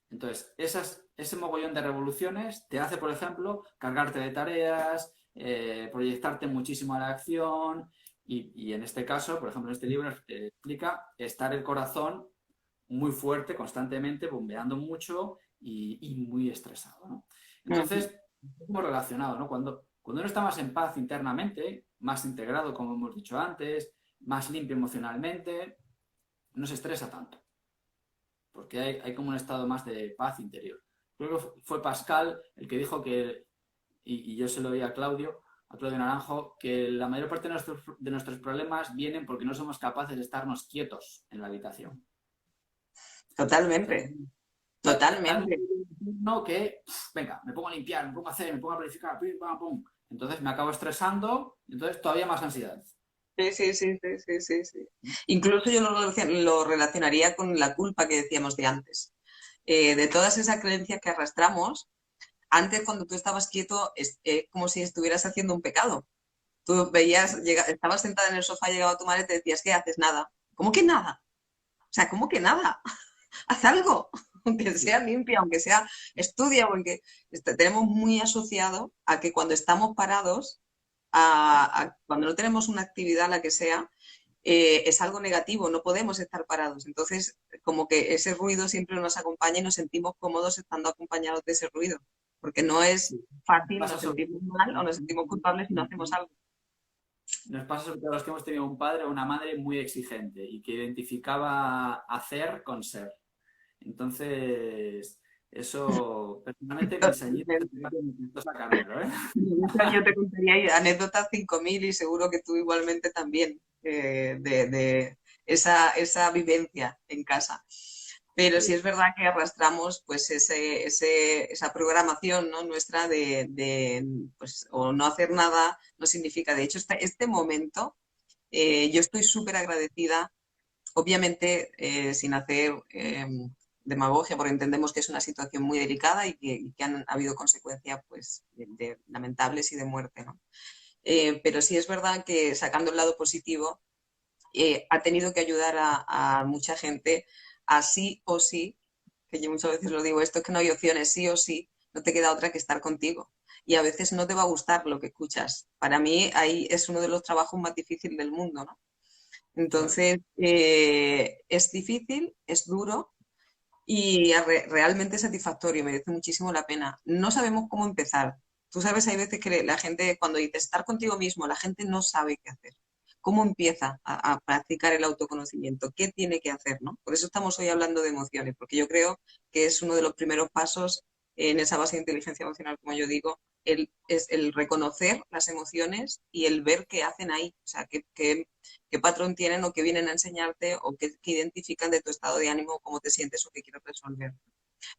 Entonces, ese mogollón de revoluciones te hace, por ejemplo, cargarte de tareas, proyectarte muchísimo a la acción y en este caso, por ejemplo, en este libro explica estar el corazón muy fuerte, constantemente, bombeando mucho y muy estresado, ¿no? Ujú. Entonces, como relacionado, ¿no? Cuando uno está más en paz internamente, más integrado, como hemos dicho antes, más limpio emocionalmente, no se estresa tanto porque hay como un estado más de paz interior. Creo que fue Pascal el que dijo que, y yo se lo oí a Claudio Naranjo, que la mayor parte de nuestros problemas vienen porque no somos capaces de estarnos quietos en la habitación. O sea, Totalmente, tan totalmente. no que, venga, me pongo a limpiar, me pongo a hacer, me pongo a planificar, pim, pam, pum. Entonces me acabo estresando, entonces todavía más ansiedad. Sí, sí, sí, sí, sí, sí, sí. Incluso yo lo relacionaría con la culpa que decíamos de antes. De todas esas creencias que arrastramos, antes cuando tú estabas quieto es como si estuvieras haciendo un pecado. Tú veías, estabas sentada en el sofá, llegaba tu madre y te decías, ¿qué haces? Nada. ¿Cómo que nada? O sea, ¿cómo que nada? Haz algo, aunque sea limpia, aunque sea estudia, porque tenemos muy asociado a que cuando estamos parados, cuando no tenemos una actividad, la que sea, es algo negativo, no podemos estar parados. Entonces, como que ese ruido siempre nos acompaña y nos sentimos cómodos estando acompañados de ese ruido, porque no es Sí. fácil, Pasa nos sobre sentimos mal o nos sentimos culpables si no hacemos algo. nos pasa sobre todo a los que hemos tenido un padre o una madre muy exigente y que identificaba hacer con ser. Entonces, eso, personalmente, mis añitos me costó sacármelo, ¿eh? Yo te contaría anécdotas 5.000 y seguro que tú igualmente también de esa vivencia en casa. Pero sí Sí, es verdad que arrastramos pues esa programación, ¿no? Nuestra pues, o no hacer nada no significa. De hecho, este momento yo estoy súper agradecida, obviamente sin hacer demagogia, porque entendemos que es una situación muy delicada y que han habido consecuencias pues, lamentables y de muerte, ¿no? Pero sí es verdad que sacando el lado positivo, ha tenido que ayudar a mucha gente a sí o sí, que yo muchas veces lo digo, esto es que no hay opciones, sí o sí, no te queda otra que estar contigo. Y a veces no te va a gustar lo que escuchas. Para mí ahí es uno de los trabajos más difíciles del mundo, ¿no? claro. Entonces, es difícil, es duro y realmente satisfactorio, merece muchísimo la pena. No sabemos cómo empezar. Tú sabes, hay veces que la gente, cuando dice estar contigo mismo, la gente no sabe qué hacer. ¿Cómo empieza a practicar el autoconocimiento? ¿Qué tiene que hacer, no? Por eso estamos hoy hablando de emociones, porque yo creo que es uno de los primeros pasos en esa base de inteligencia emocional, como yo digo, es el reconocer las emociones y el ver qué hacen ahí, o sea, qué patrón tienen o qué vienen a enseñarte o qué identifican de tu estado de ánimo, cómo te sientes o qué quieres resolver.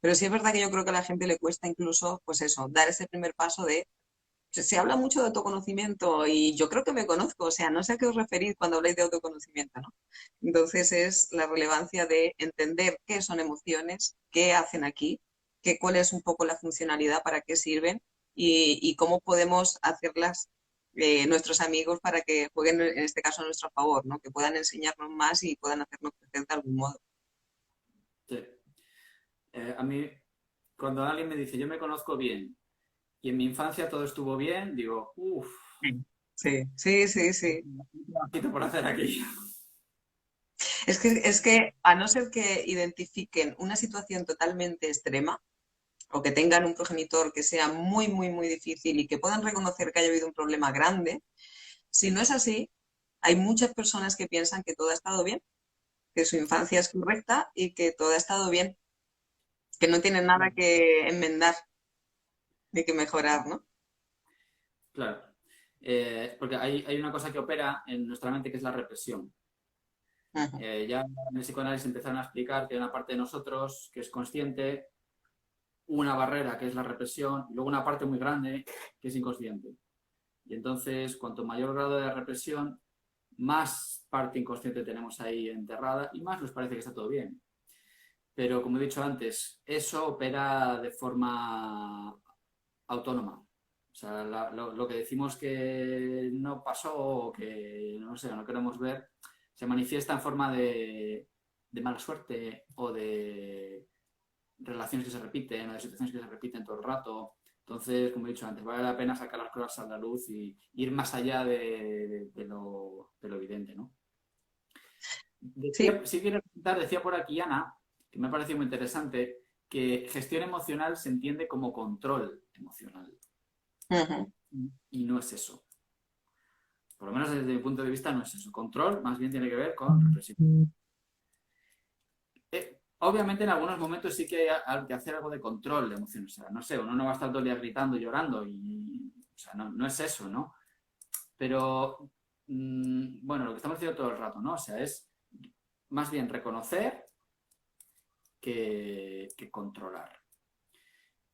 Pero sí es verdad que yo creo que a la gente le cuesta incluso, pues eso, dar ese primer paso de se habla mucho de autoconocimiento y yo creo que me conozco, o sea, no sé a qué os referís cuando habláis de autoconocimiento, ¿no? Entonces es la relevancia de entender qué son emociones, qué hacen aquí, cuál es un poco la funcionalidad, para qué sirven y cómo podemos hacerlas nuestros amigos para que jueguen en este caso a nuestro favor, ¿no? Que puedan enseñarnos más y puedan hacernos crecer de algún modo. Sí. A mí, cuando alguien me dice, yo me conozco bien y en mi infancia todo estuvo bien, digo, uff, Sí, sí, sí, sí. un trabajito por hacer aquí. Es que a no ser que identifiquen una situación totalmente extrema, o que tengan un progenitor que sea muy, muy, muy difícil y que puedan reconocer que haya habido un problema grande, si no es así, hay muchas personas que piensan que todo ha estado bien, que su infancia es correcta y que todo ha estado bien, que no tienen nada que enmendar ni que mejorar, ¿no? Claro. Porque hay una cosa que opera en nuestra mente que es la represión. Ujú. Ya en el psicoanálisis empezaron a explicar que hay una parte de nosotros que es consciente, una barrera que es la represión, y luego una parte muy grande que es inconsciente. Y entonces, cuanto mayor grado de represión, más parte inconsciente tenemos ahí enterrada y más nos parece que está todo bien. Pero como he dicho antes, eso opera de forma autónoma. O sea, lo que decimos que no pasó o que no sé, no queremos ver, se manifiesta en forma de mala suerte o de relaciones que se repiten o de situaciones que se repiten todo el rato. Entonces, como he dicho antes, vale la pena sacar las cosas a la luz y ir más allá de lo evidente, ¿no? Sí. Decía, sí quiero comentar, decía por aquí Ana, que me ha parecido muy interesante, que gestión emocional se entiende como control emocional. Ujú. Y no es eso. Por lo menos desde mi punto de vista no es eso. Control más bien tiene que ver con represión. Obviamente en algunos momentos sí que hay que hacer algo de control de emociones. O sea, no sé, uno no va a estar todo el día gritando, llorando y... O sea, no es eso, ¿no? Pero, bueno, lo que estamos diciendo todo el rato, ¿no? O sea, es más bien reconocer que controlar.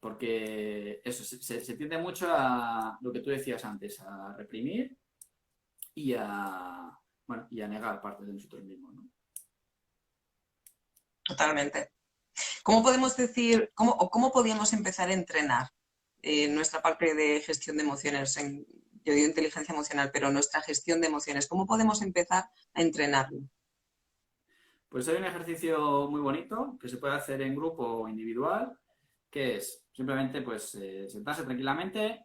Porque eso, se tiende mucho a lo que tú decías antes, a reprimir y bueno, y a negar parte de nosotros mismos, ¿no? Totalmente. ¿Cómo podemos decir, cómo podríamos empezar a entrenar nuestra parte de gestión de emociones? Yo digo inteligencia emocional, pero nuestra gestión de emociones, ¿cómo podemos empezar a entrenarlo? Pues hay un ejercicio muy bonito que se puede hacer en grupo o individual, que es simplemente pues sentarse tranquilamente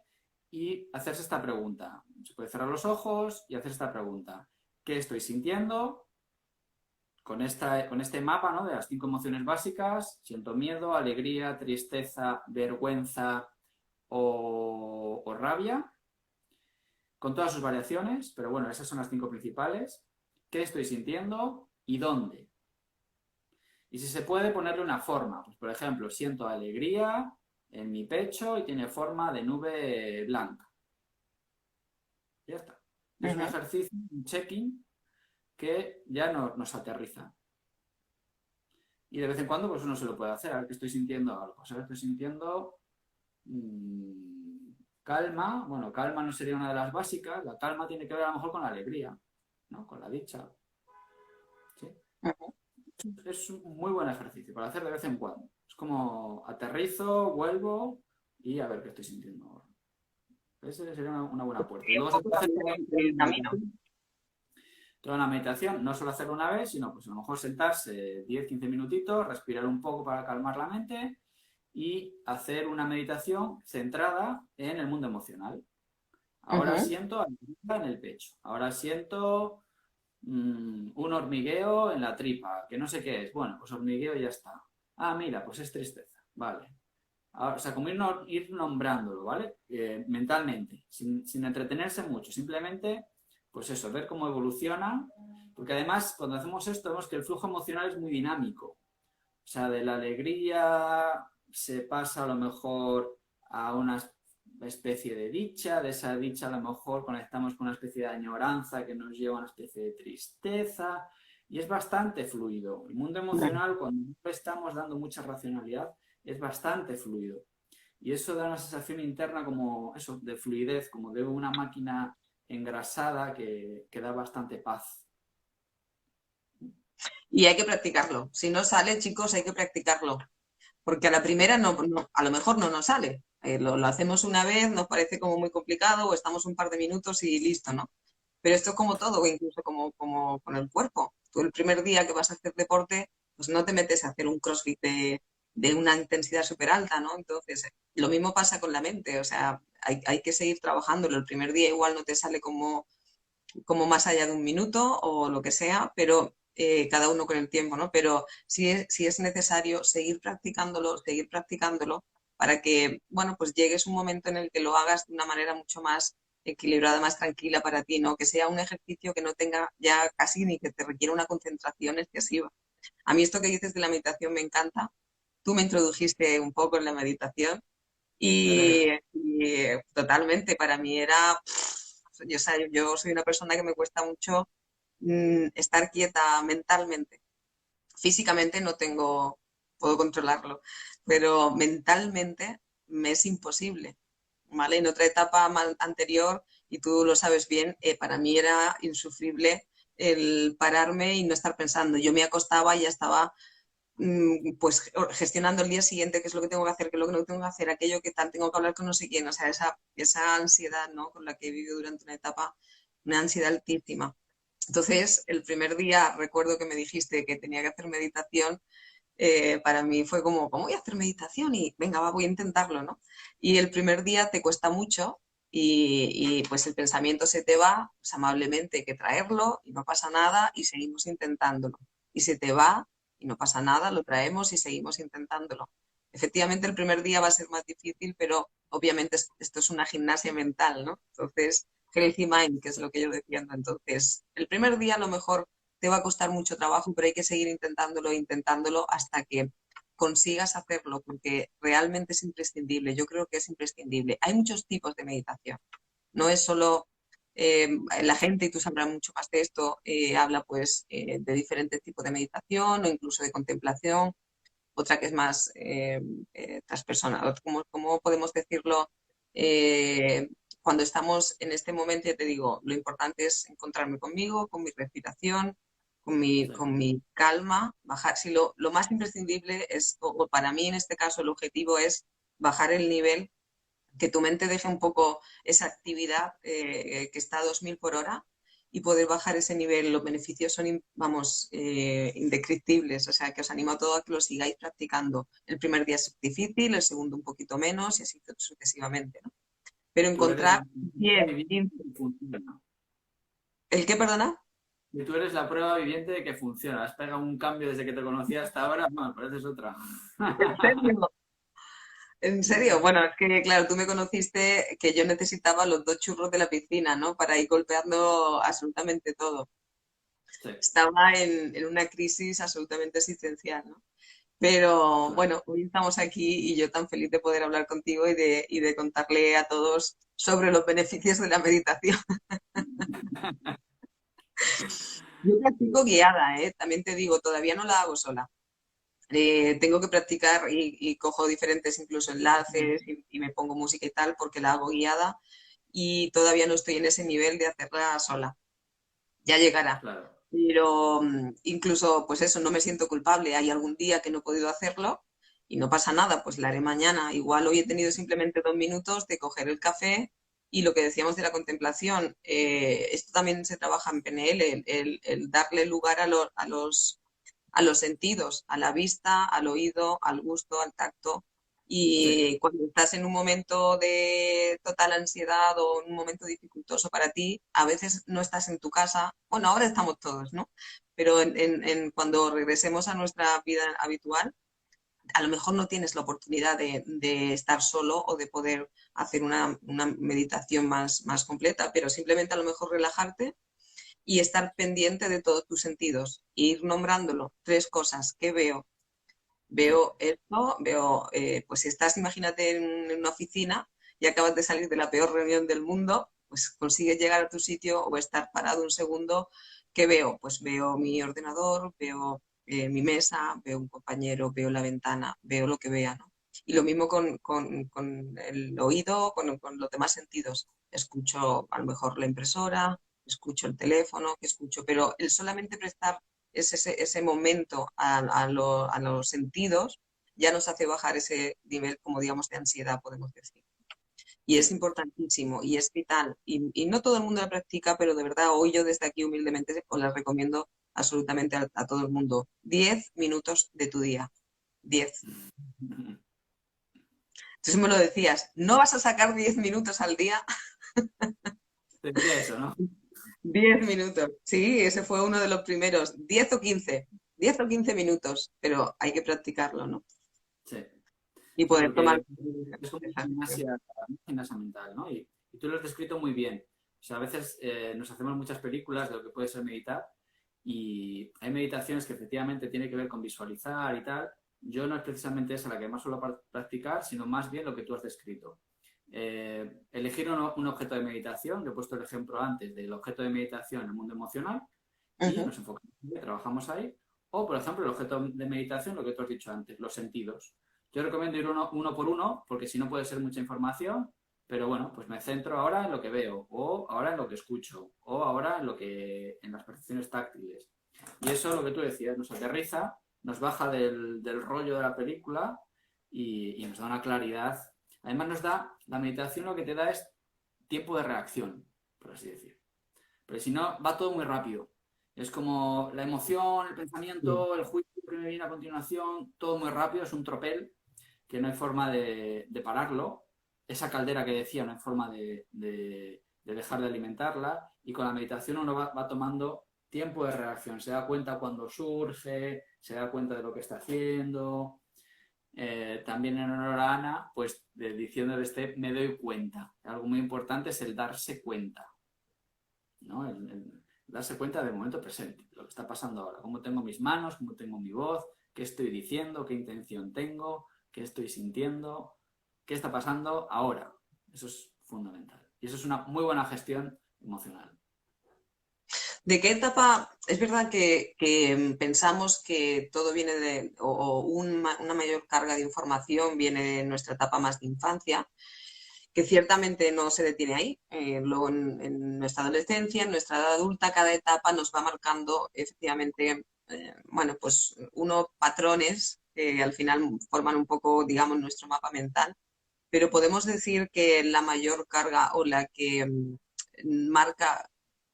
y hacerse esta pregunta. Se puede cerrar los ojos y hacer esta pregunta. ¿Qué estoy sintiendo? Con este mapa, ¿no? De las 5 emociones básicas, siento miedo, alegría, tristeza, vergüenza o rabia. con todas sus variaciones, pero bueno, esas son las 5 principales. ¿Qué estoy sintiendo y dónde? Y si se puede ponerle una forma, pues por ejemplo, siento alegría en mi pecho y tiene forma de nube blanca. Ya está. Es un Ujú. ejercicio, un check-in que ya nos aterriza. Y de vez en cuando, pues uno se lo puede hacer, a ver que estoy sintiendo algo. ¿Sabes? Estoy sintiendo calma. Bueno, calma no sería una de las básicas. La calma tiene que ver a lo mejor con la alegría, ¿no? Con la dicha. ¿Sí? Ujú. Es un muy buen ejercicio para hacer de vez en cuando. Es como aterrizo, vuelvo y a ver qué estoy sintiendo ahora. Esa sería una buena puerta. Y Y un luego se poco puede hacer también el camino. toda una meditación, no solo hacerlo una vez, sino pues a lo mejor sentarse 10-15 minutitos, respirar un poco para calmar la mente y hacer una meditación centrada en el mundo emocional. Ahora Ujú. siento alegría en el pecho. Ahora siento un hormigueo en la tripa, que no sé qué es. Bueno, pues hormigueo y ya está. Ah, mira, pues es tristeza. Vale. Ahora, o sea, como ir nombrándolo, ¿vale? Mentalmente, sin entretenerse mucho. Simplemente, pues eso, ver cómo evoluciona. Porque además, cuando hacemos esto, vemos que el flujo emocional es muy dinámico. O sea, de la alegría se pasa a lo mejor a una especie de dicha, de esa dicha a lo mejor conectamos con una especie de añoranza que nos lleva a una especie de tristeza y es bastante fluido. El mundo emocional, cuando no estamos dando mucha racionalidad, es bastante fluido. Y eso da una sensación interna como eso, de fluidez, como de una máquina engrasada que da bastante paz. Y hay que practicarlo. Si no sale, chicos, hay que practicarlo. Porque a la primera a lo mejor no nos sale. Lo hacemos una vez, nos parece como muy complicado o estamos un par de minutos y listo, ¿no? Pero esto es como todo, o incluso como con el cuerpo. Tú el primer día que vas a hacer deporte, pues no te metes a hacer un CrossFit de una intensidad súper alta, ¿no? Entonces, lo mismo pasa con la mente, o sea, hay que seguir trabajándolo. El primer día igual no te sale como más allá de un minuto o lo que sea, pero cada uno con el tiempo, ¿no? Pero sí es necesario seguir practicándolo para que, bueno, pues llegues un momento en el que lo hagas de una manera mucho más equilibrada, más tranquila para ti, ¿no? Que sea un ejercicio que no tenga ya casi ni que te requiera una concentración excesiva. A mí esto que dices de la meditación me encanta. Tú me introdujiste un poco en la meditación Me alegro. y totalmente, para mí era, o sea, yo soy una persona que me cuesta mucho estar quieta mentalmente. Físicamente no tengo, puedo controlarlo, pero mentalmente me es imposible, ¿vale? En otra etapa anterior, y tú lo sabes bien, para mí era insufrible el pararme y no estar pensando. Yo me acostaba y ya estaba pues gestionando el día siguiente, qué es lo que tengo que hacer, qué es lo que no tengo que hacer, aquello que tal, tengo que hablar con no sé quién, o sea, esa ansiedad, ¿no? Con la que he vivido durante una etapa, una ansiedad altísima. Entonces, el primer día recuerdo que me dijiste que tenía que hacer meditación, para mí fue como, ¿cómo voy a hacer meditación? Y venga, va, voy a intentarlo, ¿no? Y el primer día te cuesta mucho pues el pensamiento se te va, pues amablemente hay que traerlo y no pasa nada y seguimos intentándolo. Y se te va y no pasa nada, lo traemos y seguimos intentándolo. Efectivamente, el primer día va a ser más difícil, pero obviamente esto es una gimnasia mental, ¿no? Entonces, healthy mind, que es lo que yo decía. Entonces, el primer día a lo mejor te va a costar mucho trabajo, pero hay que seguir intentándolo, intentándolo hasta que consigas hacerlo, porque realmente es imprescindible. Yo creo que es imprescindible. Hay muchos tipos de meditación. No es solo la gente, y tú sabrás mucho más de esto, habla pues de diferentes tipos de meditación o incluso de contemplación. Otra que es más transpersonal. ¿Cómo podemos decirlo? Eh, Cuando estamos en este momento, ya te digo, lo importante es encontrarme conmigo, con mi respiración, Sí. con mi calma, bajar. Si lo más imprescindible es, o para mí en este caso el objetivo es bajar el nivel, que tu mente deje un poco esa actividad que está a 2000 por hora y poder bajar ese nivel. Los beneficios son, vamos, indescriptibles, o sea que os animo a todos a que lo sigáis practicando. El primer día es difícil, el segundo un poquito menos y así sucesivamente, ¿no? Pero Tú eres encontrar la prueba 10, viviente 15. que funciona. ¿El qué, perdona? Y tú eres la prueba viviente de que funciona. Has pegado un cambio desde que te conocí hasta ahora. No, pareces otra. ¿En serio? En serio, bueno, es que claro, tú me conociste que yo necesitaba los 2 churros de la piscina, ¿no? Para ir golpeando absolutamente todo. Sí, Estaba en una crisis absolutamente existencial, ¿no? Pero claro. bueno, hoy estamos aquí y yo tan feliz de poder hablar contigo y de contarle a todos sobre los beneficios de la meditación. Yo practico guiada, ¿eh? También te digo, todavía no la hago sola. Tengo que practicar y cojo diferentes incluso enlaces y me pongo música y tal porque la hago guiada y todavía no estoy en ese nivel de hacerla sola. Ya llegará. Claro. Pero incluso, pues eso, no me siento culpable. Hay algún día que no he podido hacerlo y no pasa nada, pues la haré mañana. Igual hoy he tenido simplemente 2 minutos de coger el café y lo que decíamos de la contemplación. Esto también se trabaja en PNL, el darle lugar a los sentidos, a la vista, al oído, al gusto, al tacto. Sí, Y cuando estás en un momento de total ansiedad o en un momento dificultoso para ti, a veces no estás en tu casa. Bueno, ahora estamos todos, ¿no? Pero cuando regresemos a nuestra vida habitual, a lo mejor no tienes la oportunidad de estar solo o de poder hacer una meditación más completa, pero simplemente a lo mejor relajarte y estar pendiente de todos tus sentidos, e ir nombrándolo. 3 cosas. ¿Qué veo? sí. Veo esto, veo, pues si estás, imagínate, en una oficina y acabas de salir de la peor reunión del mundo, pues consigues llegar a tu sitio o estar parado un segundo. ¿Qué veo? Pues veo mi ordenador, veo mi mesa, veo un compañero, veo la ventana, veo lo que vea, ¿no? Y lo mismo con el oído, con los demás sentidos. Escucho a lo mejor la impresora, escucho el teléfono, que escucho, pero el solamente prestar ese momento a los sentidos ya nos hace bajar ese nivel, como digamos, de ansiedad, podemos decir. Y es Sí. importantísimo y es vital. Y no todo el mundo la practica, pero de verdad hoy yo desde aquí humildemente os la recomiendo absolutamente a todo el mundo. 10 minutos de tu día. 10. Entonces me lo decías, ¿no vas a sacar 10 minutos al día? Te decía eso, ¿no? 10 minutos. Sí, ese fue uno de los primeros. 10 o 15. 10 o 15 minutos, pero hay que practicarlo, ¿no? Sí. Y Sí, poder tomar porque es como esa acción. una gimnasia mental, ¿no? Y tú lo has descrito muy bien. O sea, a veces nos hacemos muchas películas de lo que puede ser meditar y hay meditaciones que efectivamente tienen que ver con visualizar y tal. Yo no es precisamente esa la que más suelo practicar, sino más bien lo que tú has descrito. Elegir un objeto de meditación, yo he puesto el ejemplo antes del objeto de meditación en el mundo emocional y Ujú. nos enfocamos, trabajamos ahí. O, por ejemplo, el objeto de meditación, lo que tú has dicho antes, los sentidos. Yo recomiendo ir uno por uno, porque si no puede ser mucha información, pero bueno, pues me centro ahora en lo que veo, o ahora en lo que escucho, o ahora en las percepciones táctiles. Y eso, lo que tú decías, nos aterriza, nos baja del rollo de la película y nos da una claridad. Además la meditación lo que te da es tiempo de reacción, por así decir. Pero si no, va todo muy rápido. Es como la emoción, el Sí. pensamiento, el juicio que me viene a continuación, todo muy rápido, es un tropel que no hay forma de pararlo. Esa caldera que decía, no hay forma de dejar de alimentarla. Y con la meditación uno va tomando tiempo de reacción. Se da cuenta cuando surge, se da cuenta de lo que está haciendo. También en honor a Ana, pues diciéndole me doy cuenta. Algo muy importante es el darse cuenta, ¿no? El darse cuenta del momento presente, de lo que está pasando ahora, cómo tengo mis manos, cómo tengo mi voz, qué estoy diciendo, qué intención tengo, qué estoy sintiendo, qué está pasando ahora. Eso es fundamental. Y eso es una muy buena gestión emocional. ¿De qué etapa? Es verdad que pensamos que todo viene o una mayor carga de información viene de nuestra etapa más de infancia, que ciertamente no se detiene ahí. Luego en nuestra adolescencia, en nuestra edad adulta, cada etapa nos va marcando efectivamente, bueno, pues unos patrones que al final forman un poco, digamos, nuestro mapa mental, pero podemos decir que la mayor carga o la que marca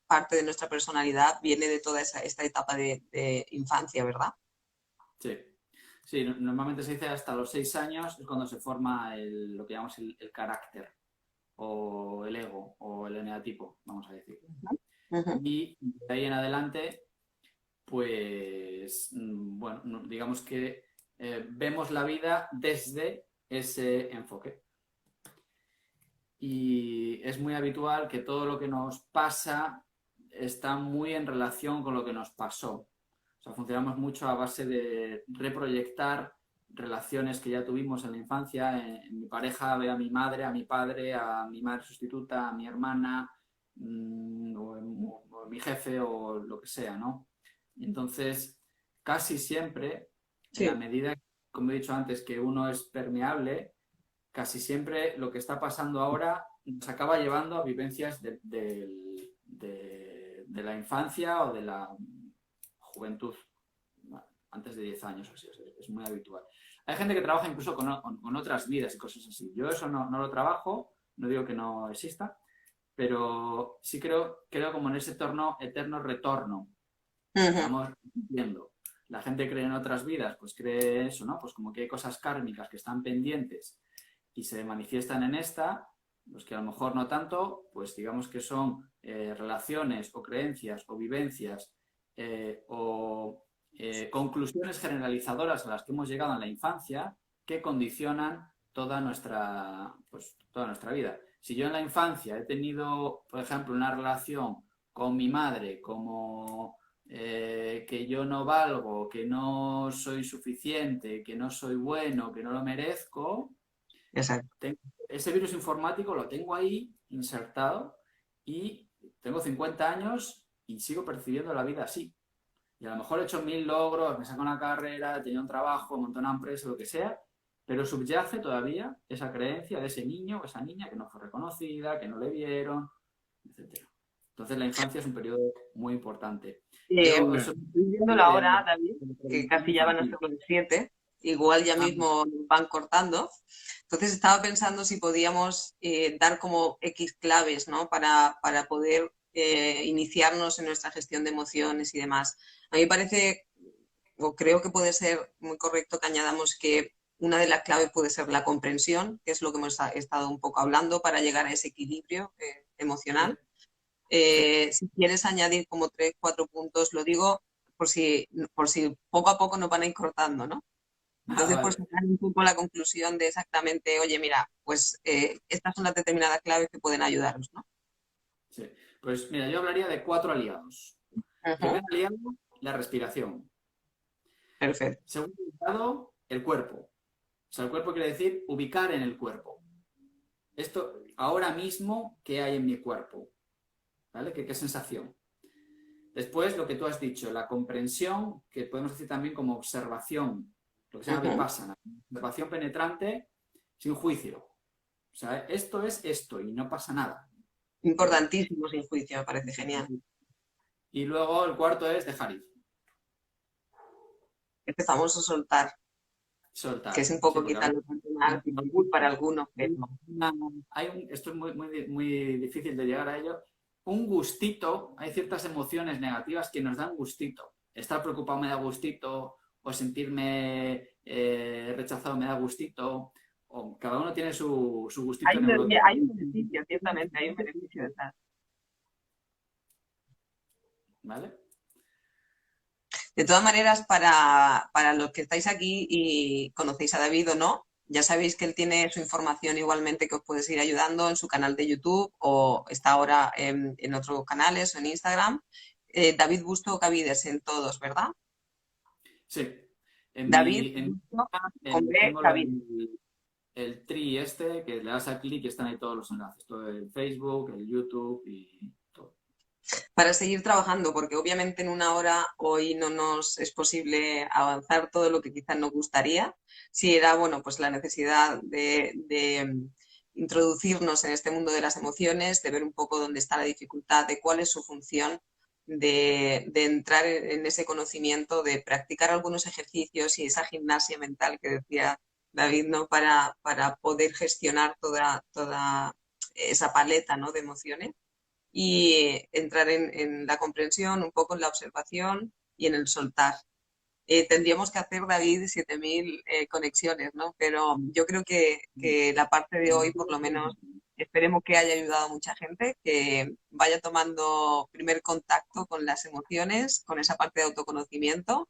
parte de nuestra personalidad viene de toda esta etapa de infancia, ¿verdad? Sí. Sí, normalmente se dice hasta los 6 años es cuando se forma lo que llamamos el carácter o el ego o el eneatipo, vamos a decir. Ujú. Y de ahí en adelante pues, bueno, digamos que vemos la vida desde ese enfoque. Y es muy habitual que todo lo que nos pasa está muy en relación con lo que nos pasó. O sea, funcionamos mucho a base de reproyectar relaciones que ya tuvimos en la infancia. En mi pareja veo a mi madre, a mi padre, a mi madre sustituta, a mi hermana, o mi jefe o lo que sea, ¿no? Entonces, casi siempre, en la Sí, medida, como he dicho antes, que uno es permeable, casi siempre lo que está pasando ahora nos acaba llevando a vivencias de la infancia o de la juventud, antes de 10 años o así, es muy habitual. Hay gente que trabaja incluso con otras vidas y cosas así. Yo eso no lo trabajo, no digo que no exista, pero sí creo como en ese eterno retorno que ujú, estamos viendo. La gente cree en otras vidas, pues cree eso, ¿no? Pues como que hay cosas kármicas que están pendientes y se manifiestan en esta, los que a lo mejor no tanto, pues digamos que son relaciones o creencias o vivencias o conclusiones generalizadoras a las que hemos llegado en la infancia que condicionan toda nuestra vida. Si yo en la infancia he tenido, por ejemplo, una relación con mi madre como que yo no valgo, que no soy suficiente, que no soy bueno, que no lo merezco, exacto. tengo, ese virus informático lo tengo ahí insertado y tengo 50 años y sigo percibiendo la vida así. Y a lo mejor he hecho 1000 logros, me saco una carrera, he tenido un trabajo, monté una empresa, lo que sea, pero subyace todavía esa creencia de ese niño o esa niña que no fue reconocida, que no le vieron, etcétera. Entonces la infancia es un periodo muy importante. Yo soy Estoy viéndolo de ahora, David, la que prevención casi ya van a ser infantil. las 7, igual ya Ah, mismo nos van cortando. Entonces estaba pensando si podíamos dar como X claves, ¿no? Para poder iniciarnos en nuestra gestión de emociones y demás. A mí me parece, o creo que puede ser muy correcto que añadamos que una de las claves puede ser la comprensión, que es lo que hemos estado un poco hablando para llegar a ese equilibrio sí, emocional. sí. Si quieres añadir como 3, 4 puntos, lo digo por si poco a poco nos van a ir cortando, ¿no? Ah, Entonces, por vale. sacar un poco la conclusión de exactamente, oye, mira, pues estas son las determinadas claves que pueden ayudaros, ¿no? Sí. Pues mira, yo hablaría de 4 aliados. Ujú, Primer aliado, la respiración. perfecto. Segundo aliado, el cuerpo. O sea, el cuerpo quiere decir ubicar en el cuerpo. Esto, ahora mismo, ¿qué hay en mi cuerpo? ¿Vale? ¿Qué sensación? Después, lo que tú has dicho, la comprensión, que podemos decir también como observación, lo que se llama Ujú. vipassana, observación penetrante sin juicio. O sea, esto es esto y no pasa nada. ¿Vale? Importantísimo sin juicio, me parece genial. Y luego el cuarto es dejar ir, Empezamos a soltar, que es soltar. un Sí, poco porque a quitar veces los personal, para algunos, pero esto es muy difícil de llegar a ello. Un gustito, hay ciertas emociones negativas que nos dan gustito. Estar preocupado me da gustito, o sentirme rechazado me da gustito, o cada uno tiene su gustito neurótico. hay un beneficio, ciertamente, hay un beneficio detrás. ¿Vale? De todas maneras, para los que estáis aquí y conocéis a David o no, ya sabéis que él tiene su información igualmente que os puede seguir ayudando en su canal de YouTube o está ahora en otros canales o en Instagram. David Busto Cavides en todos, ¿verdad? Sí. David En mi Busto con Instagram, B tengo Cavides. el tri este, que le das a clic y están ahí todos los enlaces. Todo el Facebook, el YouTube y todo. Para seguir trabajando, porque obviamente en una hora hoy no nos es posible avanzar todo lo que quizás nos gustaría. Si era, bueno, pues la necesidad de introducirnos en este mundo de las emociones, de ver un poco dónde está la dificultad, de cuál es su función, de entrar en ese conocimiento, de practicar algunos ejercicios y esa gimnasia mental que decía David, ¿no? Para poder gestionar toda esa paleta, ¿no? de emociones y entrar en la comprensión, un poco en la observación y en el soltar. Tendríamos que hacer, David, 7000 conexiones, ¿no? Pero yo creo que la parte de hoy, por lo menos, esperemos que haya ayudado a mucha gente, que vaya tomando primer contacto con las emociones, con esa parte de autoconocimiento,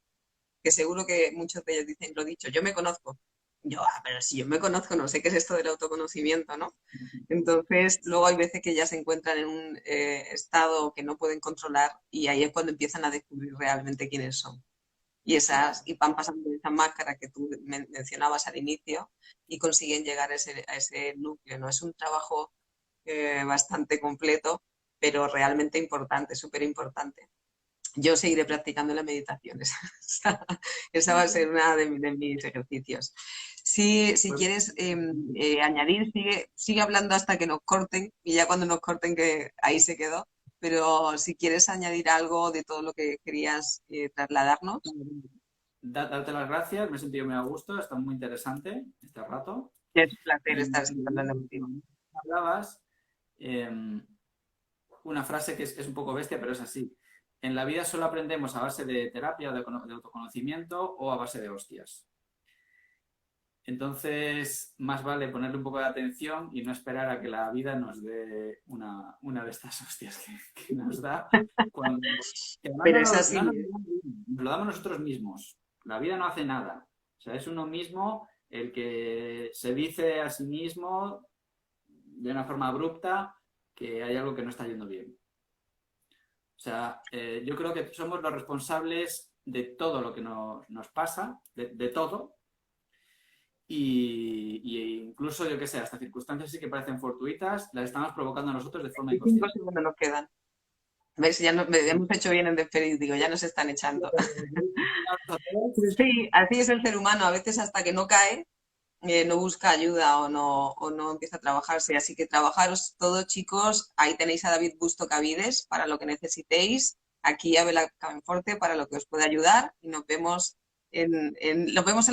que seguro que muchos de ellos dicen, lo dicho, yo me conozco. Yo, pero si yo me conozco, no sé qué es esto del autoconocimiento, ¿no? Entonces, luego hay veces que ya se encuentran en un estado que no pueden controlar y ahí es cuando empiezan a descubrir realmente quiénes son. Y van pasando esa máscara que tú mencionabas al inicio y consiguen llegar a ese núcleo, ¿no? Es un trabajo bastante completo, pero realmente importante, súper importante. Yo seguiré practicando las meditaciones. Esa va a ser una de mis ejercicios. Si Pues, quieres añadir, sigue hablando hasta que nos corten y ya cuando nos corten que ahí se quedó. Pero si quieres añadir algo de todo lo que querías trasladarnos, darte las gracias, me he sentido muy a gusto, ha estado muy interesante este rato. es un placer Y estar siempre hablando contigo. hablabas, eh, una frase que es un poco bestia, pero es así. En la vida solo aprendemos a base de terapia, de autoconocimiento o a base de hostias. Entonces, más vale ponerle un poco de atención y no esperar a que la vida nos dé una de estas hostias que nos da cuando que además Pero es así. no nos lo damos nosotros mismos. La vida no hace nada. O sea, es uno mismo el que se dice a sí mismo de una forma abrupta que hay algo que no está yendo bien. O sea, yo creo que somos los responsables de todo lo que nos pasa, de todo, y incluso, yo qué sé, hasta circunstancias sí que parecen fortuitas, las estamos provocando nosotros de forma Y 5 inconsciente. segundos nos quedan. ¿Ves? Ya hemos hecho bien en despedir, digo, ya nos están echando. Sí, así es el ser humano. A veces hasta que no cae, no busca ayuda o no empieza a trabajarse. Así que trabajaros todos, chicos. Ahí tenéis a David Busto Cavides para lo que necesitéis. Aquí a Bela Forte para lo que os pueda ayudar. Y nos vemos nos vemos en